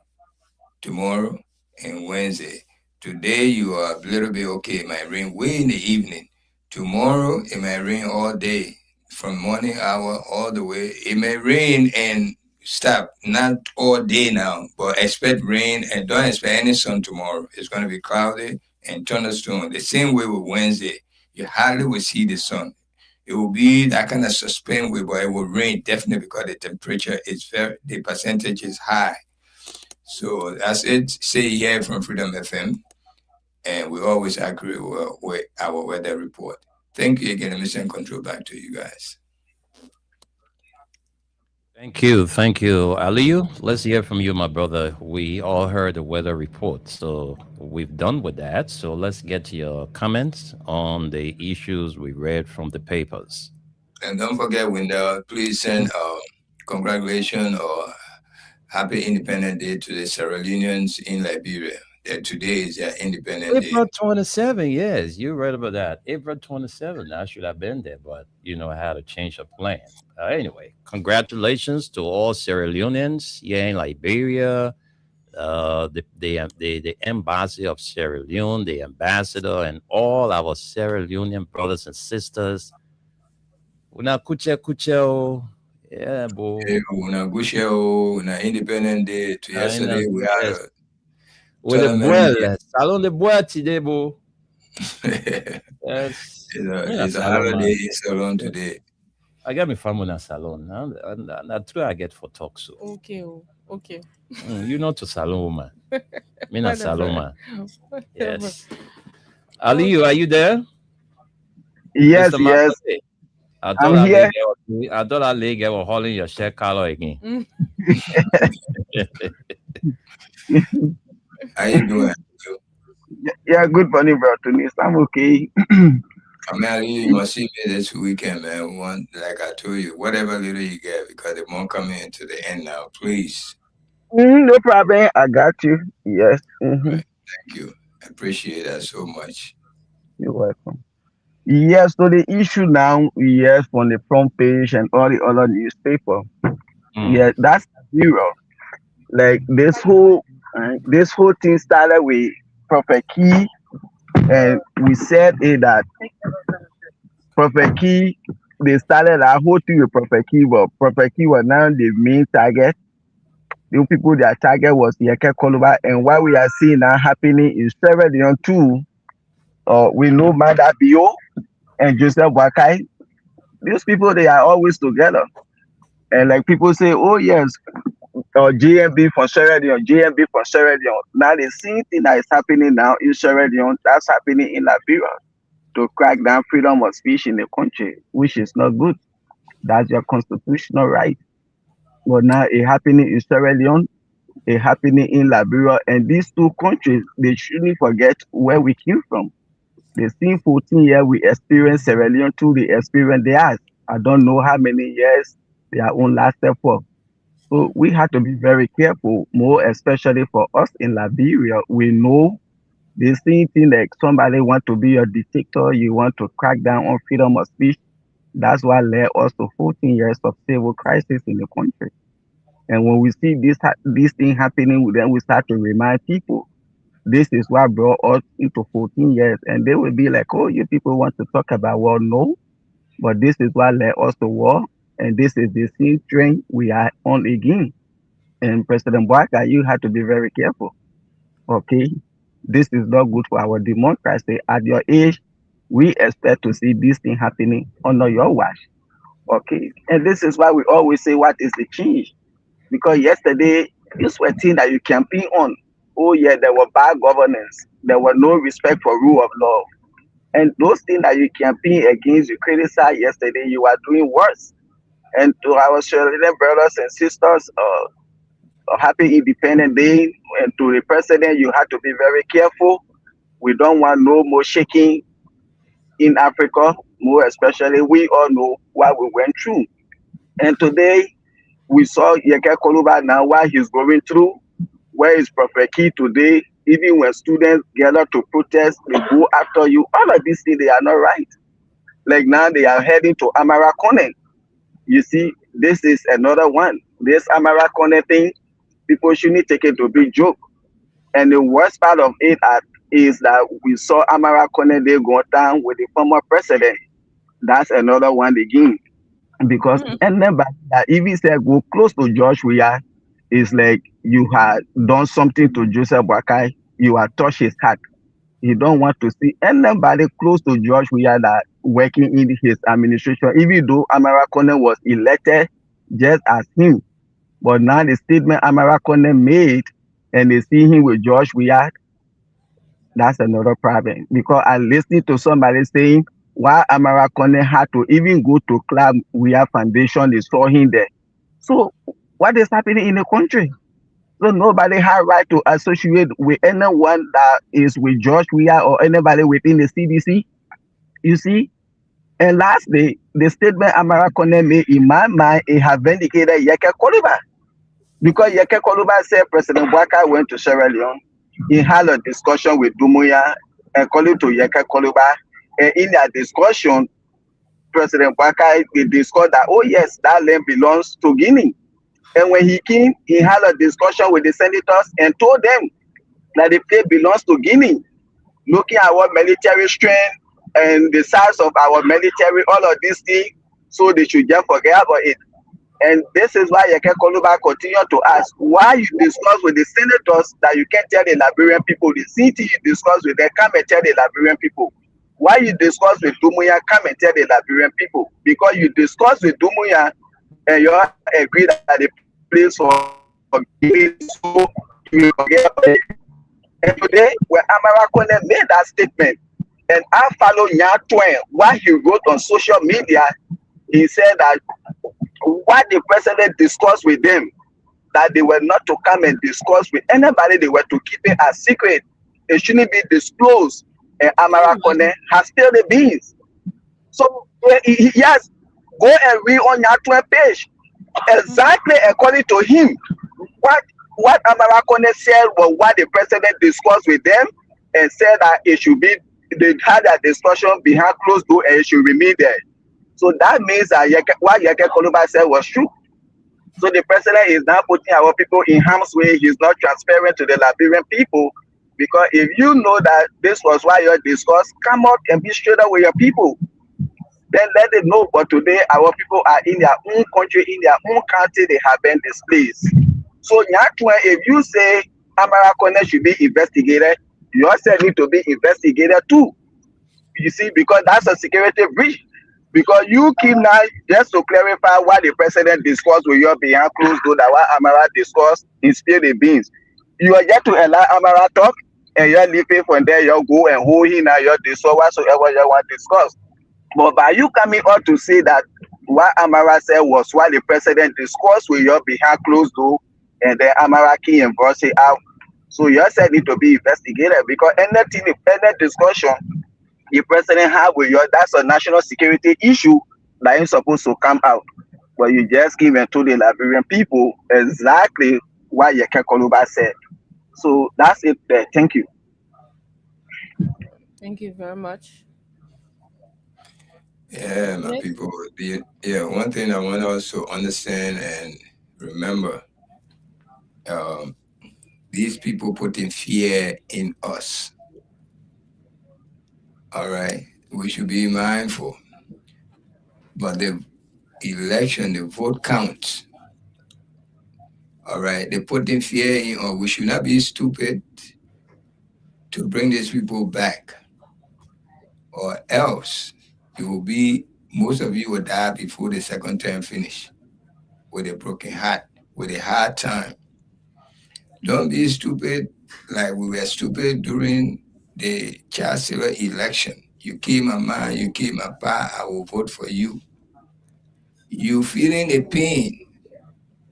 tomorrow, and Wednesday. Today you are a little bit okay. It might rain way in the evening. Tomorrow it might rain all day, from morning hour all the way. It may rain and stop, not all day now, but expect rain and don't expect any sun tomorrow. It's going to be cloudy and thunderstorm. The same way with Wednesday. You hardly will see the sun. It will be that kind of suspend way, but it will rain definitely because the temperature is the percentage is high. So that's it. Say here from Freedom FM, and we always agree with our weather report. Thank you again, Mission Control. Back to you guys. Thank you. Aliyu, let's hear from you, my brother. We all heard the weather report, so we've done with that. So let's get your comments on the issues we read from the papers. And don't forget, Wendell, please send congratulations or Happy Independence Day to the Sierra Leoneans in Liberia. Today is their Independent Day. April 27, yes, you read about that. April 27, I should have been there, but, I had to change of plan. Anyway, congratulations to all Sierra Leoneans here in Liberia, the embassy of Sierra Leone, the ambassador, and all our Sierra Leonean brothers and sisters. Una kuche kuche. Yeah, boy. Una gusheo, una Independent Day. To yesterday, we had with the boil, salon de bois today, bro. It's a holiday in salon today. I got me from a salon. That's true. I get for talk so. Okay. You know to salon woman. Me not salon man. Yes. Aliyu, are you there? Yes, yes. I'm here. I thought that lady was holding your share color again. How you doing? Yeah, good morning, bro. Tunis, I'm okay. I mean, you must see me this weekend, man. Like I told you, whatever little you get, because the month coming into the end now, please. No problem. I got you. Yes. Right. Thank you. I appreciate that so much. You're welcome. Yes, so the issue now, yes, on the front page and all the other newspaper. Yeah, that's zero. Like this whole thing started with Prophet Key, and we said that Prophet Key, they started that whole thing with Prophet Key, but Prophet Key was now the main target. The people their target was Yeke Koluba, and what we are seeing now happening in Sierra Leone too. We know Mada Bio and Joseph Wakai. These people, they are always together. And like people say, oh yes, JMB from Sierra Leone, JMB from Sierra Leone. Now the same thing that is happening now in Sierra Leone, that's happening in Liberia to crack down freedom of speech in the country, which is not good. That's your constitutional right. But now it happening in Sierra Leone, it happening in Liberia, and these two countries, they shouldn't forget where we came from. The same 14 years we experienced Sierra Leone too, they experienced theirs. I don't know how many years their own lasted for. So we have to be very careful, more especially for us in Liberia. We know the same thing, like somebody want to be a dictator, you want to crack down on freedom of speech. That's what led us to 14 years of civil crisis in the country. And when we see this thing happening, then we start to remind people, this is what brought us into 14 years. And they will be like, oh, you people want to talk about war? No, but this is what led us to war. And this is the same train we are on again. And President Bouaka, you have to be very careful. Okay? This is not good for our democracy. At your age, we expect to see this thing happening under your watch. Okay? And this is why we always say, what is the change? Because yesterday, these were things that you campaign on. Oh yeah, there were bad governance. There was no respect for rule of law. And those things that you campaign against, you criticized yesterday, you are doing worse. And to our Sierra Leone brothers and sisters, happy Independence Day. And to the president, you have to be very careful. We don't want no more shaking in Africa, more especially. We all know what we went through. And today, we saw Yeke Koluba now, what he's going through. Where is Prophet Key today? Even when students gather to protest, they go after you. All of these things, they are not right. Like now, they are heading to Amara Kone. You see, this is another one. This Amara Kone thing, people shouldn't take it to be joke. And the worst part of it is that we saw Amara Kone they go down with the former president. That's another one again. Because anybody that even said go close to George Weah is like you had done something to Joseph Boakai, you had touched his heart. You don't want to see anybody close to George Weah that working in his administration, even though Amara Kone was elected just as him. But now the statement Amara Kone made and they see him with George Weah, that's another problem. Because I listened to somebody saying why Amara Kone had to even go to Club Weah Foundation, they saw him there. So what is happening in the country? So nobody had right to associate with anyone that is with George Weah or anybody within the CDC. You see? And lastly, the statement Amara Kone made, in my mind, it has vindicated Yeke Koluba. Because Yeke Koluba said President Boakai went to Sierra Leone. He had a discussion with Dumuya, according to Yeke Koluba. And in that discussion, President Boakai, they discussed that, oh yes, that land belongs to Guinea. And when he came, he had a discussion with the senators and told them that the place belongs to Guinea. Looking at our military strength and the size of our military, all of these things, so they should just forget about it. And this is why Yeke Koluba continued to ask, why you discuss with the senators that you can't tell the Liberian people? The city you discuss with them, come and tell the Liberian people. Why you discuss with Dumuya, come and tell the Liberian people. Because you discuss with Dumuya and you agree that the place for so you forget about it. And today, when Amara Kone made that statement, and I follow Nya Twain, what he wrote on social media, he said that what the president discussed with them, that they were not to come and discuss with anybody, they were to keep it a secret. It shouldn't be disclosed. And Amara Kone has spilled the beans. So, yes, go and read on Nya Twain page. Exactly according to him, what Amara Kone said was what the president discussed with them and said that it should be, they had a discussion behind closed door and it should remain there. So that means that what Yeke Koluba said was true. So the president is now putting our people in harm's way. He's not transparent to the Liberian people. Because if you know that this was why you discussed, come out and be straight up with your people. Then let them know. But today, our people are in their own country, in their own country, they have been displaced. So, if you say Amara Kone should be investigated, you also need to be investigated too. You see, because that's a security breach. Because you keep now, just to clarify what the president discussed with you behind closed door, that what Amara discussed in spill the beans. You are yet to allow Amara talk, and you're leaving from there, you go and hold him now, you discuss whatsoever you want to discuss. But by you coming out to say that what Amara said was what the president discussed with you behind closed door, and then Amara came and brought it out. So you said need to be investigated, because any discussion the president have with you, that's a national security issue that ain't supposed to come out. But you just give and told the Liberian people exactly what Yeke Koluba said. So that's it there. Thank you. Thank you very much. Yeah, my people. One thing I want us to understand and remember, these people putting fear in us. All right, we should be mindful. But the election, the vote counts. All right, they putting fear in us. We should not be stupid to bring these people back, or else you will be. Most of you will die before the second term finish with a broken heart, with a hard time. Don't be stupid like we were stupid during the chancellor election. You kill my man, you kill my pa, I will vote for you. You feeling the pain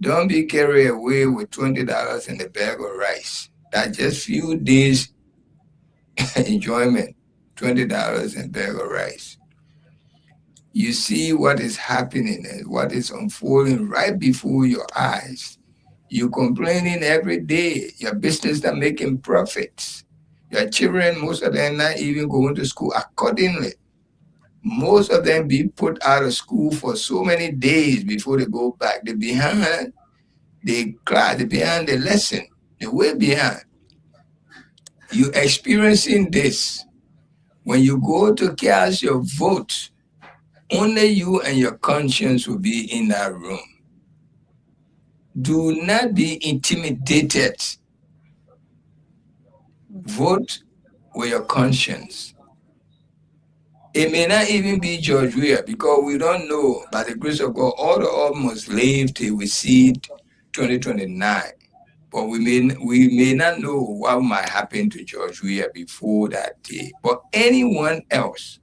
Don't be carried away with $20 in a bag of rice. That's just few days enjoyment. $20 in a bag of rice. You see what is happening and what is unfolding right before your eyes. You complaining every day. Your business not making profits. Your children, most of them not even going to school accordingly. Most of them be put out of school for so many days before they go back. They're behind the class, they're behind the lesson. They're way behind. You experiencing this. When you go to cast your vote, only you and your conscience will be in that room. Do not be intimidated. Vote with your conscience. It may not even be George Weah because we don't know, by the grace of God, all the earth must live till we see 2029. But we may not know what might happen to George Weah before that day. But anyone else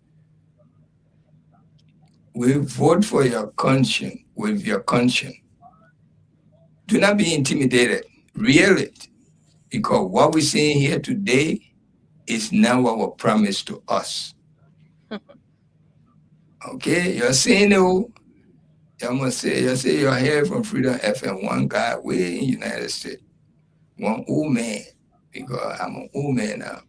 will vote for your conscience with your conscience. Do not be intimidated. Real it. Because what we're seeing here today is not what was promised to us. Okay, you're saying, oh, I must say, you say you're here from Freedom FM, one guy way in United States, one old man, because I'm an old man now.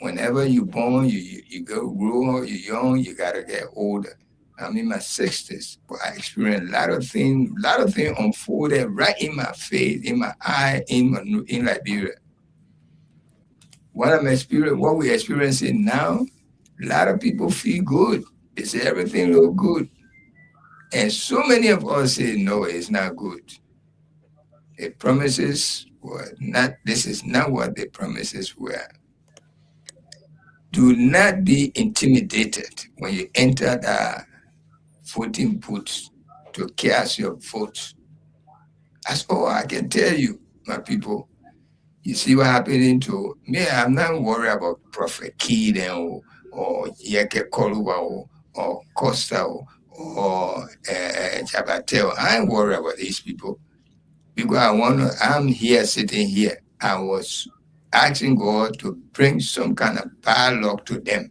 Whenever you're born, you go grow, you're young, you gotta get older. I'm in my 60s, but I experienced a lot of things unfolded right in my face, in my eye, in Liberia. What we're experiencing now, a lot of people feel good. They say everything look good. And so many of us say, no, it's not good. The promises were not, this is not what the promises were. Do not be intimidated when you enter the voting booth to cast your vote. That's all I can tell you, my people. You see what happening to me? I'm not worried about Prophet Keith or Yeke Koluwa or Costa or Jabatel. I ain't worried about these people because I'm here sitting here. I was asking God to bring some kind of dialogue to them.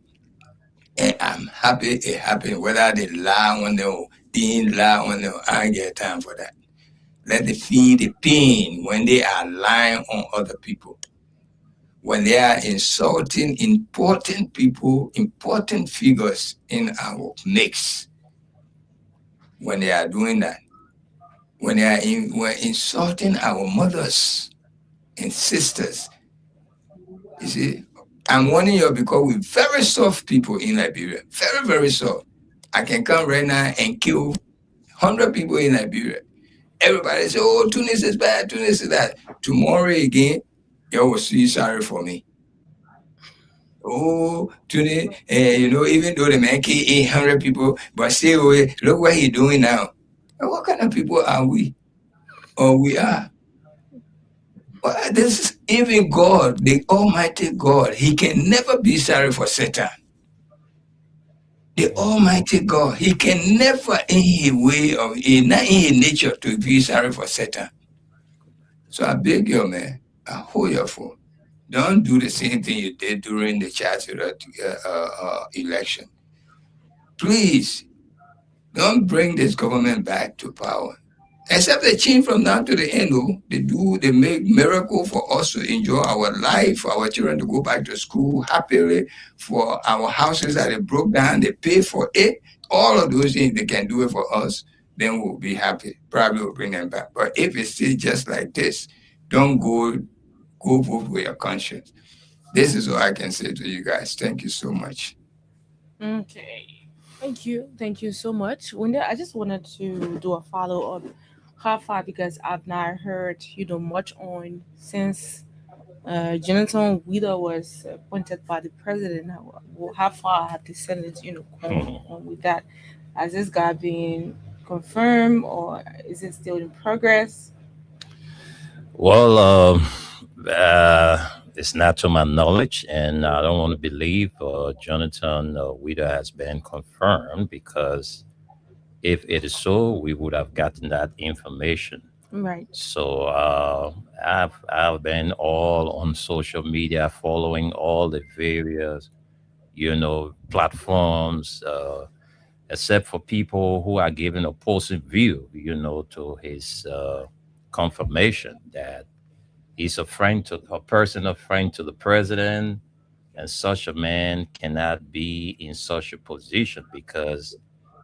And I'm happy it happened, whether they lie on them or didn't lie on them. I ain't get time for that. Let them feel the pain when they are lying on other people. When they are insulting important people, important figures in our mix. When they are doing that. When they are insulting our mothers and sisters. You see, I'm warning you because we're very soft people in Liberia. Very, very soft. I can come right now and kill 100 people in Liberia. Everybody say, oh, Tunis is bad, Tunis is that. Tomorrow again, you will see sorry for me. Oh, Tunis, even though the man killed 800 people, but still, look what he's doing now. And what kind of people are we? Or we are? Well, this is even God, the Almighty God. He can never be sorry for Satan. The Almighty God, he can never in his way of, not in his nature to be sorry for Satan. So I beg you, man, I hold your phone. Don't do the same thing you did during the Chancellor election. Please, don't bring this government back to power. Except they change from now to the end, they make miracle for us to enjoy our life, for our children to go back to school happily, for our houses that they broke down, they pay for it. All of those things, they can do it for us, then we'll be happy. Probably we'll bring them back. But if it's still just like this, don't go vote with your conscience. This is what I can say to you guys. Thank you so much. Okay. Thank you so much. Wanda, I just wanted to do a follow-up. How far, because I've not heard much on since Jonathan Wheeler was appointed by the president. How far have the Senate gone on with that? Has this guy been confirmed or is it still in progress? Well, it's not to my knowledge, and I don't want to believe Jonathan Wheeler has been confirmed because If it is so, we would have gotten that information. Right. So I've been all on social media, following all the various platforms, except for people who are giving opposing view, to his confirmation that he's a personal friend to the president, and such a man cannot be in such a position because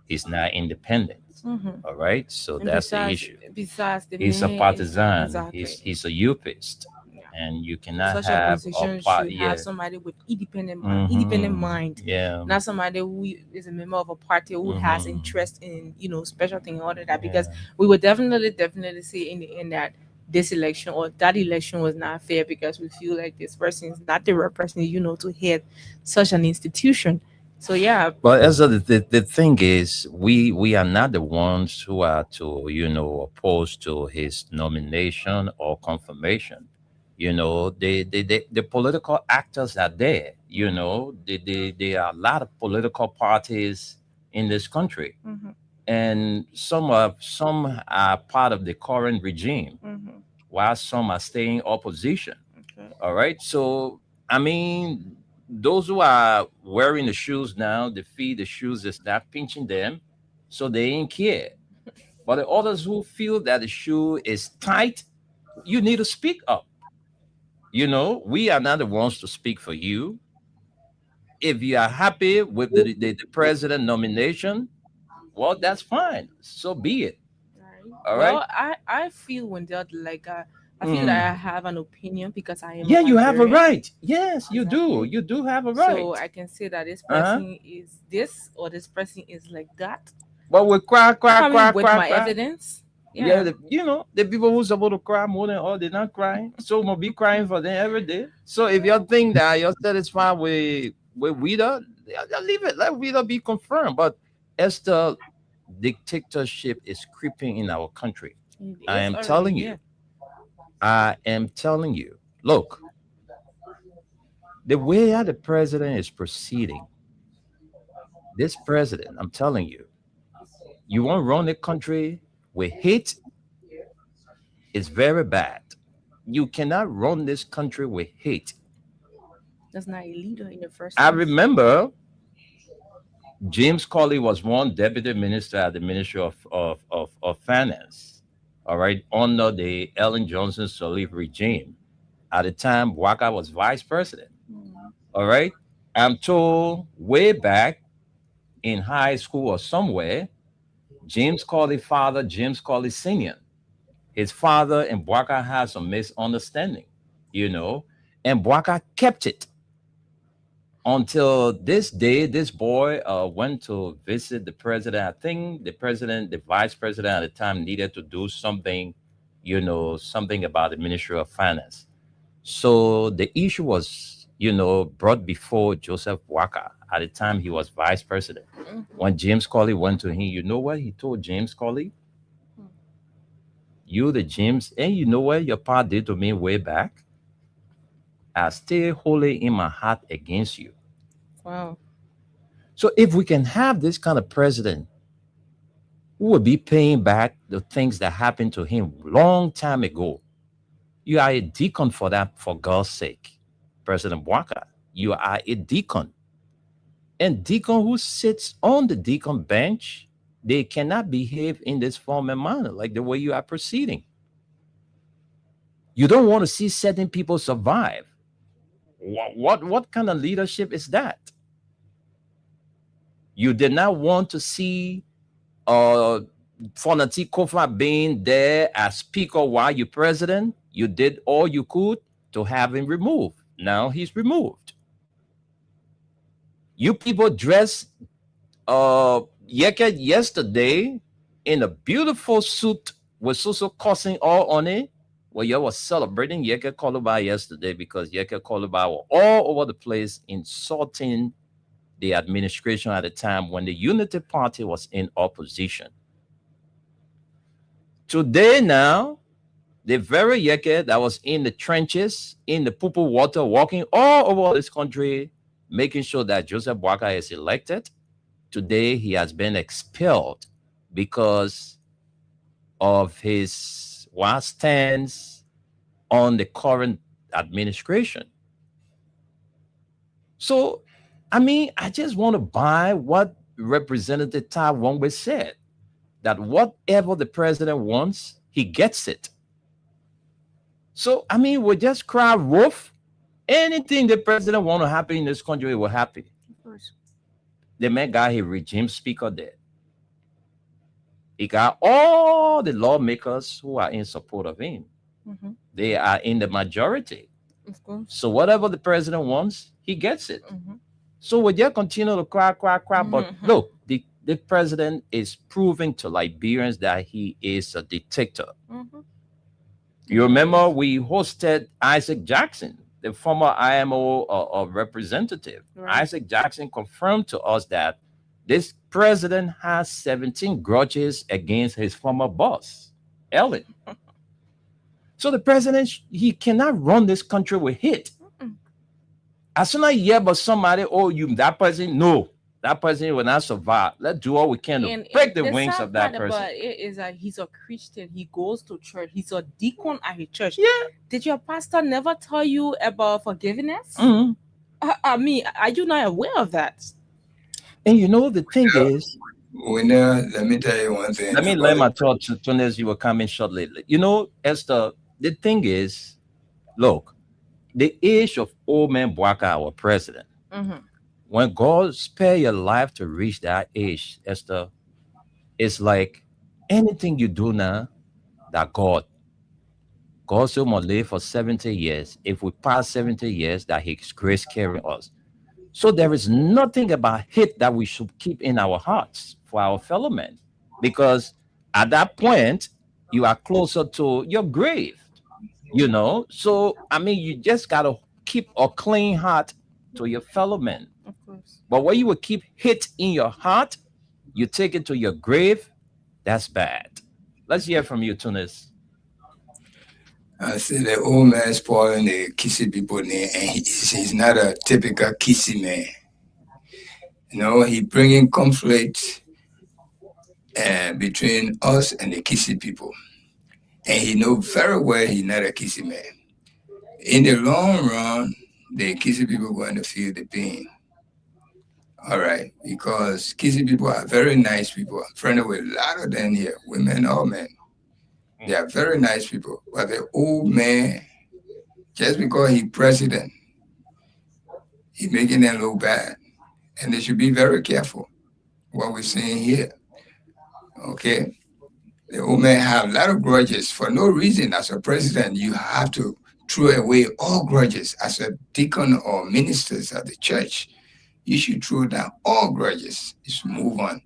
he's not independent. Mm-hmm. All right, so And that's the besides, issue. besides the He's a man, partisan. exactly. He's a youthist, Yeah. and you cannot Such a have position should yeah. have somebody with independent Mhm. mind, Yeah. not somebody who is a member of a party who has Mhm. interest in special thing and all of that. Because Yeah. we would definitely say in the end that this election or that election was not fair because we feel like this person is not the right person, to head such an institution. So yeah, But as the thing is, we are not the ones who are to opposed to his nomination or confirmation. The political actors are there. There are a lot of political parties in this country, mm-hmm, and some are part of the current regime, mm-hmm, while some are staying opposition. okay. All right. So, I mean, those who are wearing the shoes now, the feet, the shoes is not pinching them, so they ain't care. But the others who feel that the shoe is tight, you need to speak up. We are not the ones to speak for you. If you are happy with the president nomination, well, that's fine. So be it. Right. All Well, right. I feel when they're like I feel Mm. that I have an opinion because I am Yeah, you have a Liberian. right. Yes, you do. Exactly. You do have a So right. I can say that this Uh-huh. person is this or this person is like that. But we cry, cry, Coming cry, with cry, my cry. evidence. Yeah, Yeah. the people who's supposed to cry more than all, they're not crying. So will be crying for them every day. So if you think that you're satisfied with Wida, leave it. Let Wida be confirmed. But as the dictatorship is creeping in our country, It I is am already, telling yeah. you, I am telling you, look, the way how the president is proceeding, this president, I'm telling you, you want to run the country with hate, it's very bad. You cannot run this country with hate. That's not a leader in the first I place. remember James Colley was one deputy minister at the Ministry of Finance, all right, under the Ellen Johnson Sirleaf regime. At the time, Waka was vice president, Mm. all right. I'm told way back in high school or somewhere, James Colley father, James Colley Sr., his father and Bwaka had some misunderstanding, and Bwaka kept it until this day. This boy went to visit the president. I think the vice president at the time needed to do something, something about the Ministry of Finance. So the issue was, brought before Joseph Bwaka. At the time, he was vice president. Mhm. When James Colley went to him, you know what he told James Colley? Hmm. You, the James, and you know what your pa did to me way back? I stay wholly in my heart against you. Wow. So if we can have this kind of president who will be paying back the things that happened to him long time ago, you are a deacon for that, for God's sake. President Bwaka, you are a deacon. And deacon who sits on the deacon bench, they cannot behave in this form and manner like the way you are proceeding. You don't want to see certain people survive. What kind of leadership is that? You did not want to see Fonati Kofa being there as speaker while you're president. You did all you could to have him removed. Now he's removed. You people dressed Yeke yesterday in a beautiful suit with Suso cussing all on it. Well, you was celebrating Yeke Koluba yesterday because Yeke Koluba were all over the place insulting the administration at the time when the Unity Party was in opposition. Today now, the very Yeke that was in the trenches, in the poo water, walking all over this country, making sure that Joseph Bwaka is elected, today he has been expelled because of his wild stance on the current administration. So, I mean, I just want to buy what Representative Tai Wongwe said, that whatever the president wants, he gets it. So, I mean, we just cry wolf. Anything the president want to happen in this country, it will happen. Of course. The man got his regime speaker there. He got all the lawmakers who are in support of him. Mhm. They are in the majority. Of course. So whatever the president wants, he gets it. Mhm. So we just continue to cry. But Mhm. look, the president is proving to Liberians that he is a dictator. Mhm. You remember we hosted Isaac Jackson, the former IMO representative. Right. Isaac Jackson confirmed to us that this president has 17 grudges against his former boss, Ellen. So the president, he cannot run this country with hate. As soon as you hear about somebody, oh, you that person, no, that person will not survive. Let's do all we can to break the wings sad of that part person. about it is that he's a Christian. He goes to church. He's a deacon at his church. Yeah. Did your pastor never tell you about forgiveness? Mhm. I mean, are you not aware of that? And you know, the thing is, let me tell you one thing. let me let my thought to Tunes, you were coming shortly. You know, Esther, the thing is, look, the age of old man Bwaka, our president, Mhm. when God spare your life to reach that age, Esther, it's like anything you do now, that God still must live for 70 years. If we pass 70 years, that his grace carry us. So there is nothing about hate that we should keep in our hearts for our fellow men, because at that point, you are closer to your grave, you know? So, I mean, you just got to keep a clean heart to your fellow men. Of course. But when you will keep hate in your heart, you take it to your grave, that's bad. Let's hear from you, Tunis. I say the old man spoiling the kissy people name, and he's not a typical kissy man. You know, he bringing conflict between us and the kissy people. And he know very well he's not a kissy man. In the long run, the kissy people going to feel the pain. All right, because kissy people are very nice people. I'm friendly with a lot of them here, women or men. They are very nice people. But the old man, just because he's president, he's making them look bad. And they should be very careful what we're seeing here. Okay? The old man have a lot of grudges for no reason. As a president, you have to throw away all grudges. As a deacon or ministers at the church, you should throw down all grudges. Just move on.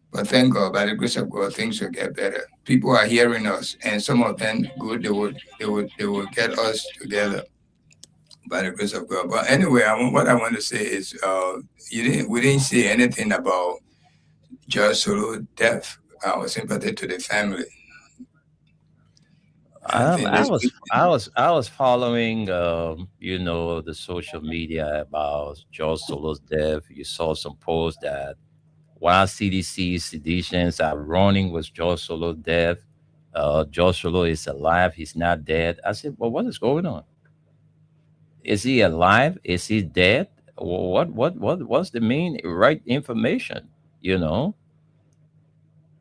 But thank God, by the grace of God, things will get better. People are hearing us, and some of them good. They will get us together by the grace of God. But anyway, what I want to say is, we didn't say anything about George Solo death. Our sympathy to the family. I was following, you know, the social media about George Solo's death. You saw some posts that while CDC seditions are running with George Solo's death, George Solo is alive. He's not dead. I said, well, what is going on? Is he alive? Is he dead? What's the main right information? You know,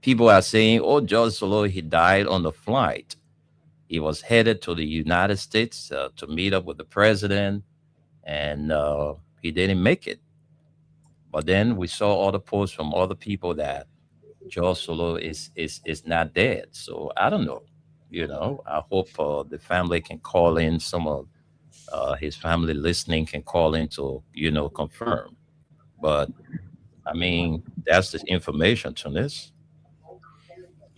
people are saying, oh, George Solo, he died on the flight. He was headed to the United States to meet up with the president, and he didn't make it. But then we saw other posts from other people that George Solo is not dead. So I don't know. You know, I hope the family can call in. Some of his family listening can call in to, you know, confirm. But I mean, that's the information to this.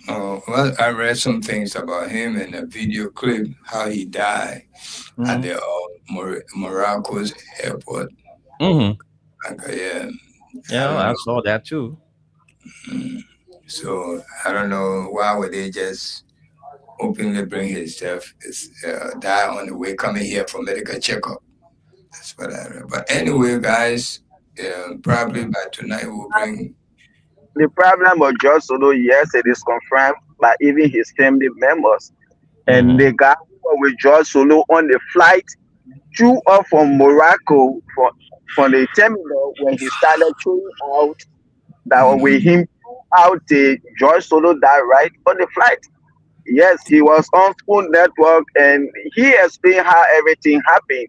Well, I read some things about him in a video clip, how he died at the Morocco's airport. Mm-hmm. Yeah, I saw that too. So I don't know why would they just openly bring his death, die on the way coming here for medical checkup. That's what I read. But anyway, guys, probably by tonight we'll bring The problem of George Solo, yes, it is confirmed by even his family members. And the guy who was with George Solo on the flight threw off from Morocco from the terminal when he started throwing out that with him out George Solo died right on the flight. Yes, he was on Spoon Network and he explained how everything happened.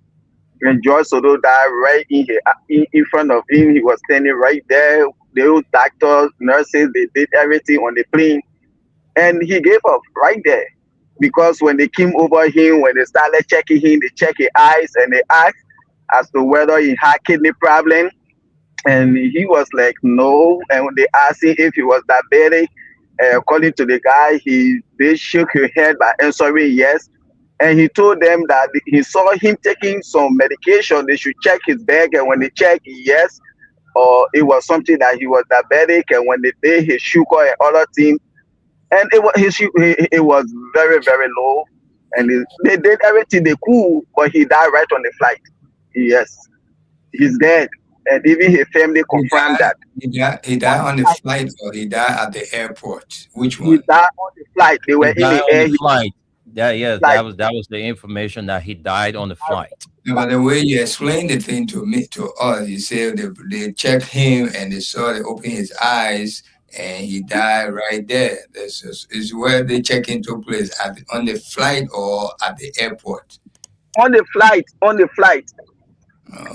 And George Soto died right in front of him. He was standing right there. The old doctors, nurses, they did everything on the plane. And he gave up right there. Because when they came over him, when they started checking him, they checked his eyes and they asked as to whether he had kidney problem. And he was like, no. And when they asked him if he was diabetic, according to the guy, they shook his head by answering yes. And he told them that he saw him taking some medication. They should check his bag. And when they checked, yes, or it was something that he was diabetic. And when they did his sugar and other things, and it was very, very low. And they did everything they could, but he died right on the flight. Yes, he's dead. And even his family confirmed that. He died on the flight or he died at the airport? Which one? He died on the flight. They were in the air. Flight. That was the information that he died on the flight. But the way you explained the thing to us, you said they checked him and they saw they opened his eyes and he died right there. This is where the check-in took place, on the flight or at the airport? On the flight.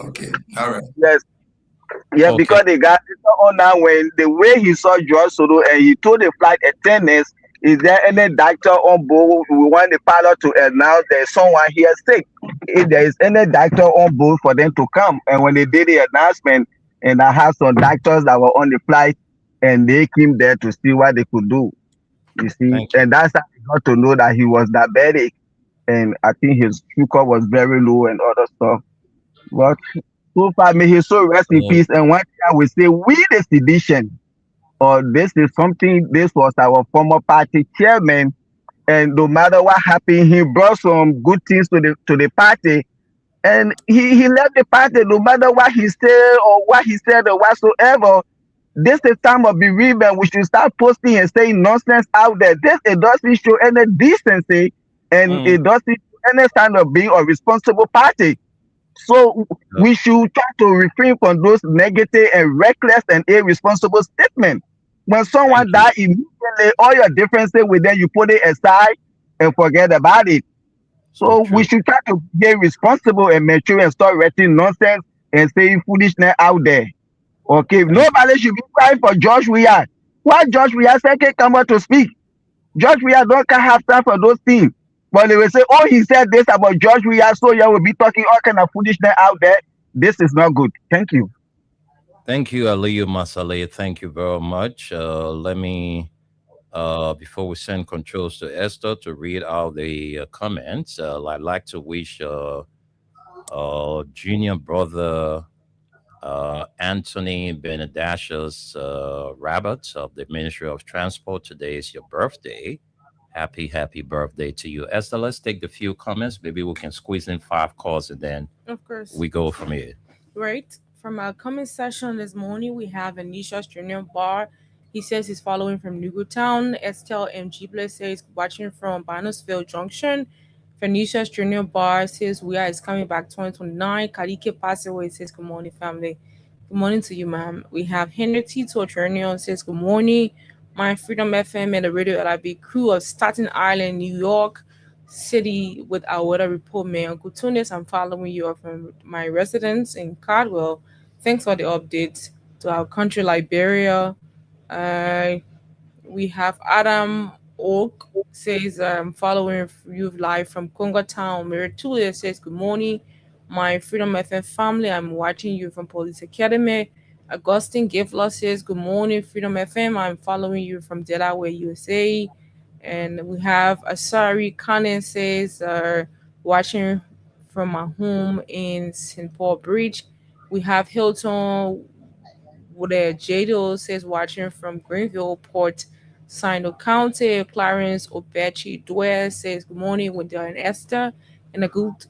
Okay, all right. Yes. Yeah, okay. Because they got on now when the way he saw George Soto and he told the flight attendants, is there any doctor on board? We want the pilot to announce there's someone here sick. If there is any doctor on board for them to come. And when they did the announcement, and I had some doctors that were on the flight, and they came there to see what they could do. You see, and that's how I got to know that he was diabetic, and I think his sugar was very low and other stuff. But so far, may he so rest in peace. And one thing I will say, we the sedition, or this is something, this was our former party chairman, and no matter what happened, he brought some good things to the party, and he left the party no matter what he said or whatsoever. This is time of bereavement. We should start posting and saying nonsense out there. It doesn't show any decency, and it doesn't show any sign of being a responsible party. So we should try to refrain from those negative and reckless and irresponsible statements. When someone dies, immediately all your differences with them, you put it aside and forget about it. So we should try to get responsible and mature and start writing nonsense and saying foolishness out there. Okay, nobody should be crying for George Weah. Why George Weah said can't come out to speak? George Weah don't have time for those things. But they will say, oh, he said this about George Weah, so you will be talking all kind of foolishness out there. This is not good. Thank you. Thank you, Aliyu Masale. Thank you very much. Let me, before we send controls to Esther to read out the comments, I'd like to wish junior brother Anthony Benedashus Rabbit of the Ministry of Transport. Today is your birthday. Happy birthday to you, Esther. Let's take the few comments. Maybe we can squeeze in 5 calls and then of course we go from here. Right. From our comment session this morning, we have Anisha Junior Bar. He says he's following from Nugu Town. Estelle MG Bless says watching from Barnesville Junction. Phoenicia's Junior Bar says we are coming back 2029. Kadike Passaway says good morning, family. Good morning to you, ma'am. We have Henry Tito Junior says good morning. My Freedom FM and the Radio LIB crew of Staten Island, New York City with our weather report, man. Good tunes. I'm following you from my residence in Caldwell. Thanks for the update to our country, Liberia. We have Adam Oak says I'm following you live from Congo Town. Mary Tulia says good morning, my Freedom FM family. I'm watching you from Police Academy. Augustine Gifler says good morning, Freedom FM. I'm following you from Delaware, USA. And we have Asari Kanen says watching from my home in St. Paul Bridge. We have Hilton with a Jado says watching from Greenville, Port Sino County. Clarence Obechi Dwyer says good morning, Wendell and Esther. And a good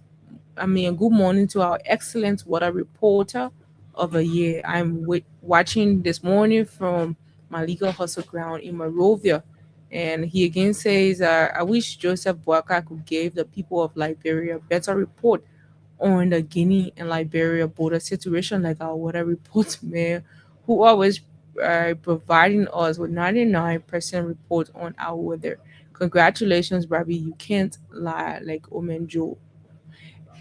morning to our excellent weather reporter of a year. I'm watching this morning from Malika Hustle Ground in Monrovia. And he again says, I wish Joseph Boakai could give the people of Liberia a better report on the Guinea and Liberia border situation, like our weather report man, who always providing us with 99% report on our weather. Congratulations, Bobby. You can't lie like Omen Joe.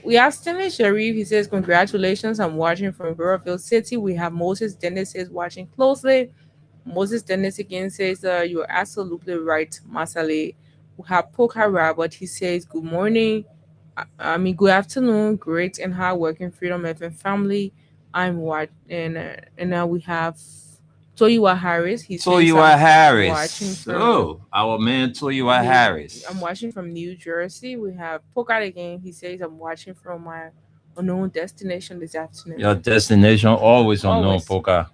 We have Stanley Sharif. He says, congratulations. I'm watching from Burrowville City. We have Moses Dennis says watching closely. Moses Dennis again says, you're absolutely right, Masale. We have Poka Robert. He says, good morning. Good afternoon. Great and hard working Freedom FM family. I'm what and now we have Toyiwa Harris. He says, Toyiwa I'm Harris. watching from- Oh, our man Toyiwa Harris. I'm watching from New Jersey. We have Pokat again. He says, I'm watching from my unknown destination this afternoon. Your destination always unknown, Always. Poka.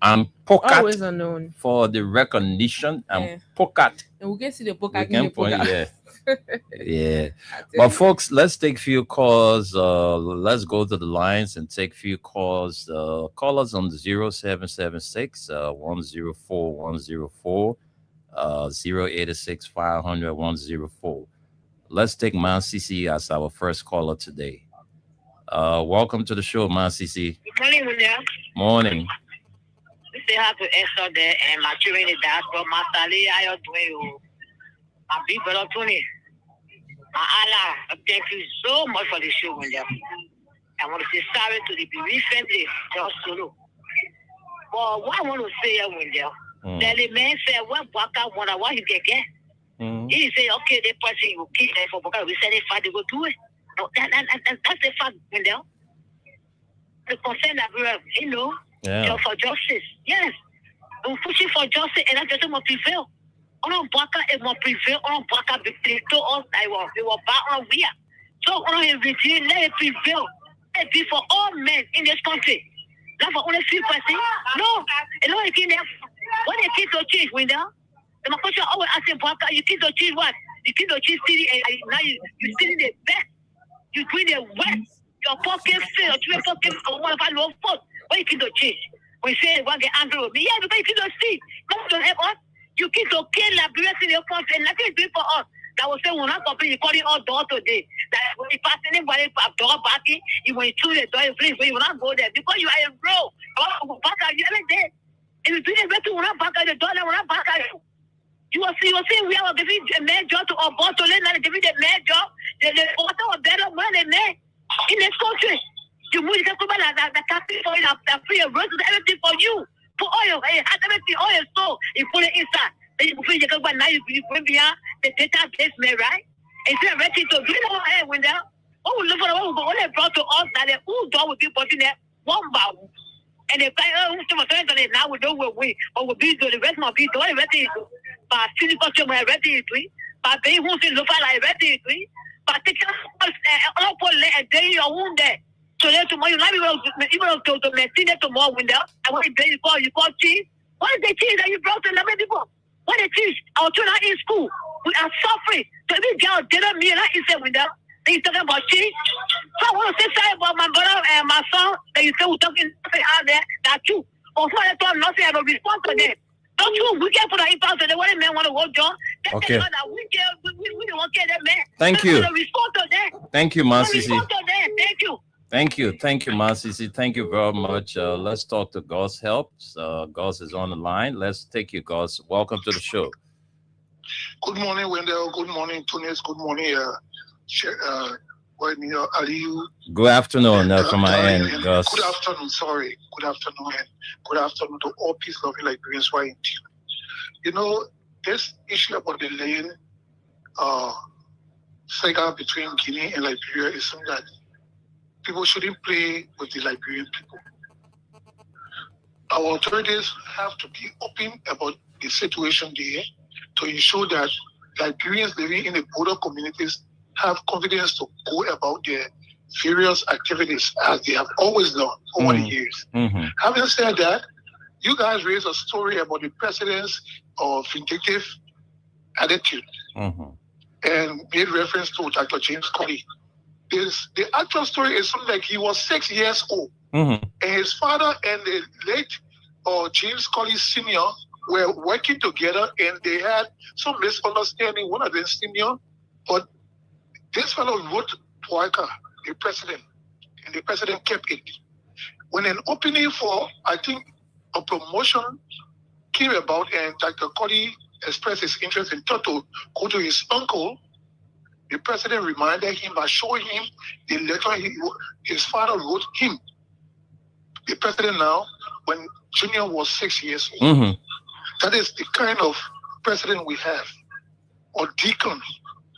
I'm Pokat Always unknown. for the recognition. I'm Yeah. Pokat. And we'll get to the We Pokat. can point, yeah. Yeah. I But tell folks, let's take few calls. Let's go to the lines and take few calls. Call us on the 0776 104 104 086 500 104. Let's take Man CC as our first caller today. Welcome to the show, Man CC. Good morning, William. Morning. We still have to answer there and my children in the diaspora. My Sally, how you doing? My big brother Tony. My Allah, thank you so much for the show, William. I want to say sorry to the bereaved family, just solo. But what I want to say, William, the man said, when Baka wonder what he can get, he say, okay, the person will keep them for Baka, we send a fight to go do it. No, that's the fact, William. The concern that we have, you know, for justice. Yes. We're pushing for justice and that justice must prevail. On Baka, it must prevail. On Baka, they told us they were back on we are. So on his regime, let it prevail. Let it be for all men in this country. Not for only few persons. No. And no, you can't. What they keep to change, Window? The question always asking Baka, you keep to change what? You keep to change city and now you still in the best. You doing the west. Your pocket fail. Your pocket one of our no fault. What you keep to change? We say one get angry with me. Yeah, because you keep to see. Come to help us. You keep to kill Liberia in your country and nothing is doing for us. That will say we're not company calling all door today. That when you pass anybody a door back in, you will through the door, please, you will not go there because you are a bro. Back out, you ever there. If you do the better, we're not back out the door, we're not back out. You will see we are giving a man job to our boss to learn how to give the man job. The water was better more than men in this country. You move the people like that cafe for you, that free road to everything for you. For oil, everything oil so you put it inside. Then you put it now you bring beyond the database, man, right? And you're ready to do it ahead when they're what we look for what we only brought to us that the who door will be putting there one by one. And if I now we know where we or will be doing the rest must be doing ready to by city culture we're ready to by they won't see look like ready to but take all for a day or wound there. So then tomorrow you might be able to maintain it tomorrow window. I want to pay you call cheese. What is the cheese that you brought to 11 people? What is cheese? Our children are in school. We are suffering. So this girl didn't mean that is a window. They talking about cheese. So I want to say sorry about my brother and my son that you say we're talking out there. That's true. Also, I told nothing. I will respond to them. Don't you? We can't put our impact on the one man want to work, John. Okay. We don't want to get that man. Thank you. Respond to them. Thank you, Man CC. Respond to them. Thank you. Thank you, Man CC. Thank you very much. Let's talk to Gus Helps. Gus is on the line. Let's take you, Gus. Welcome to the show. Good morning, Wendell. Good morning, Tunis. Good morning, Aliyu. Good afternoon from my end, Gus. Good afternoon, sorry. Good afternoon, and good afternoon to all peace-loving Liberians who are in tune. You know, this issue about the lane saga between Guinea and Liberia is something that people shouldn't play with the Liberian people. Our authorities have to be open about the situation there to ensure that Liberians living in the border communities have confidence to go about their various activities as they have always done over the years. Having said that, you guys raised a story about the president's vindictive attitude and made reference to Dr. James Colley. The actual story is something like he was 6 years old, and his father and the late James Colley Sr. were working together and they had some misunderstanding. One of them senior, but this fellow wrote Poika, the president, and the president kept it. When an opening for, I think, a promotion came about and Dr. Cody expressed his interest in Toto, go to his uncle, the president reminded him by showing him the letter his father wrote him. The president now, when Junior was 6 years old, Mm-hmm. that is the kind of president we have, or deacon,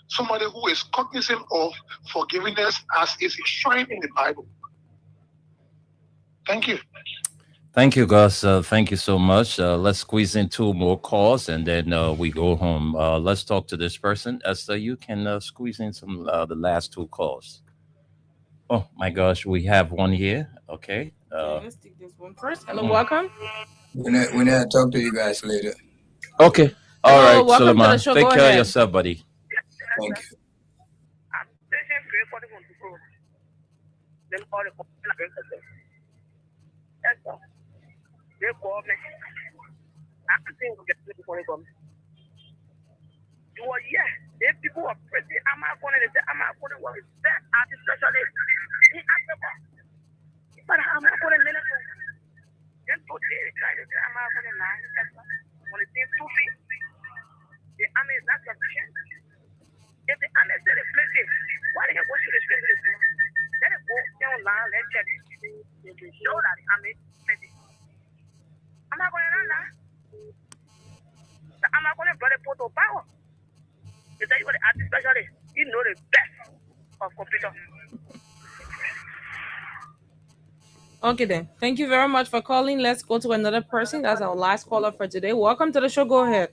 somebody who is cognizant of forgiveness as is enshrined in the Bible. Thank you. Thank you, Gus. Thank you so much. Let's squeeze in 2 more calls and then we go home. Let's talk to this person. Esther, you can squeeze in some the last 2 calls. Oh my gosh, we have one here. Okay. Let's take this one first. Hello, Mm. welcome. When I talk to you guys later. Okay. All Hello, right, welcome to Suleiman. the show. Take Go care of ahead. yourself, buddy. Thank you. They call me. I think we get to come. You are, yeah. If people are pretty, I'm not going to say, I'm not going to worry. That I'm especially. But I'm not going to let it go. Then today, try to say, I'm not going to lie. When it seems too big, the army is not sufficient. If the army is very plenty, why do you go to the street? Let it go down line, let's check it. Show that the army is plenty. I'm not going to lie. I'm not going to bring it to power. You tell you what the artist specialist, you know the best of computer. Okay then. Thank you very much for calling. Let's go to another person. That's our last caller for today. Welcome to the show. Go ahead.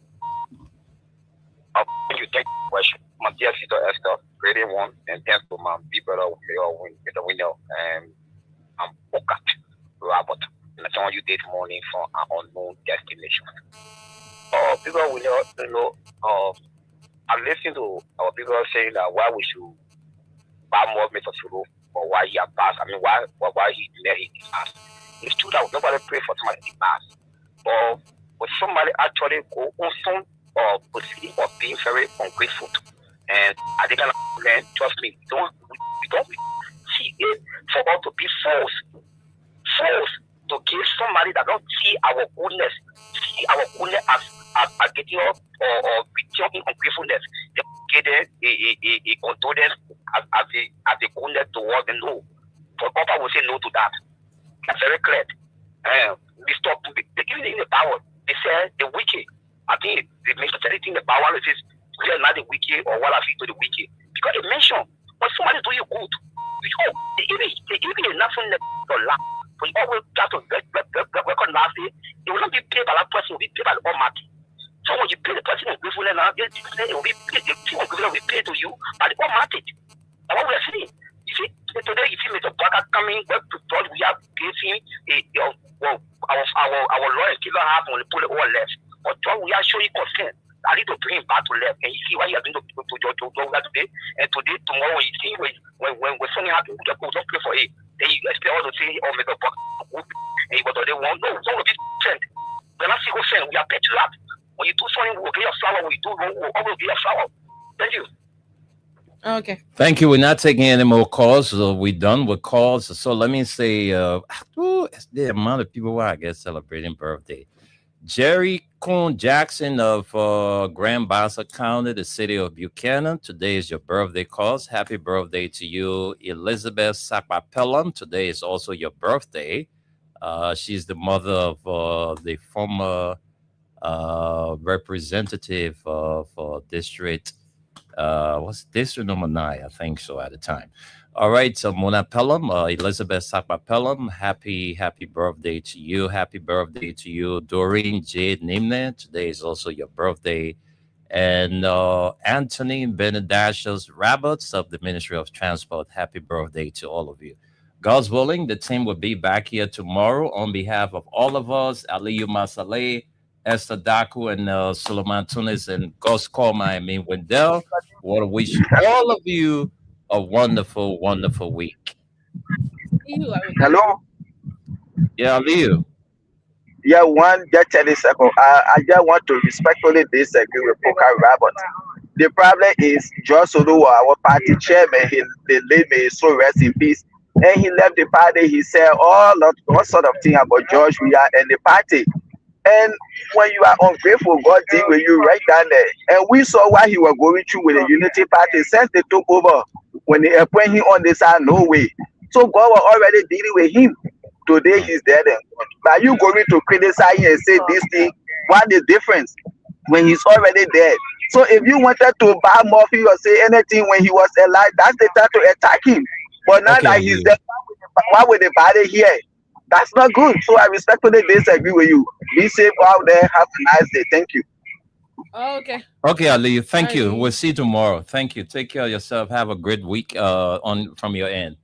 You take the question. My dear sister Esther, grade 1, and thanks to my big brother, Mr. Winner, and I'm Bokat Robert. And that's what you did morning for an unknown destination. People will know, I listened to our people saying that why we should buy more Mr. Sulu or why he has passed. I mean, why he let him pass. It's true that nobody pray for somebody to pass. But somebody actually go on some proceeding of being very ungrateful. And I think I learn, trust me, we don't see it for us to be forced to give somebody that don't see our goodness as getting up or returning ungratefulness. They get a condolence as a goodness towards them. No. For Papa will say no to that. That's very clear. We stop even in the power. They say the wicked. I think the mentality in the power is we are not the wicked or what I feel to the wicked. Because they mention when somebody do you good, they even nothing to laugh. But you always got to recognize it. It will not be paid by that person, it will be paid by the Almighty. So when you pay the person ungrateful, it will be paid, the ungrateful will be paid to you by the Almighty. That's what we are saying. You see, today, if you make a brother coming, what to God, we have given our Lord give a half when we put it all left. But God, we are showing concern. I need to bring him back to left, and you see what he has been to today. And today, tomorrow, when you see when something happens, we just go, don't pray for it. Then you expect all to say, oh, make a box, and you go to the one. No, it's all of this friend. We're not single friend. We are patriots. When you do something, we will get a flower. When you do wrong, we will always get a flower. Thank you. Okay. Thank you. We're not taking any more calls. So we're done with calls. So let me say, the amount of people who I guess celebrating birthday. Jerry Coon Jackson of Grand Bassa County, the city of Buchanan. Today is your birthday calls. Happy birthday to you, Elizabeth Sapapellam. Today is also your birthday. She's the mother of the former representative of district. What's district number 9? I think so at the time. All right, so Mona Pelham, Elizabeth Sapa Pelham, happy birthday to you. Happy birthday to you, Doreen Jade Nimne. Today is also your birthday. And Anthony Benedashos Rabbits of the Ministry of Transport, happy birthday to all of you. God's willing, the team will be back here tomorrow on behalf of all of us, Aliyu Masaleh, Esther Daku, and Suleiman Tunis, and Gus Korma, Wendell. I want to wish all of you a wonderful, wonderful week. Hello. Yeah, Aliyu. Yeah, just 30 seconds. I just want to respectfully disagree with Poker Robert. The problem is George Solo, our party chairman, the late may so rest in peace. And he left the party. He said all sort of thing about George Weah and the party. And when you are ungrateful, God deal with you right down there. And we saw what he was going through with the Unity Party since they took over. When they appointed him on this side, no way. So God was already dealing with him. Today he's dead and gone. But you going to criticize him and say this thing, what the difference when he's already dead? So if you wanted to buy Murphy or say anything when he was alive, that's the time to attack him. But now that he's dead, why would the body here? That's not good. So I respectfully disagree with you. Be safe out there. Have a nice day. Thank you. Okay. Okay, Ali. Thank you. We'll see you tomorrow. Thank you. Take care of yourself. Have a great week from your end.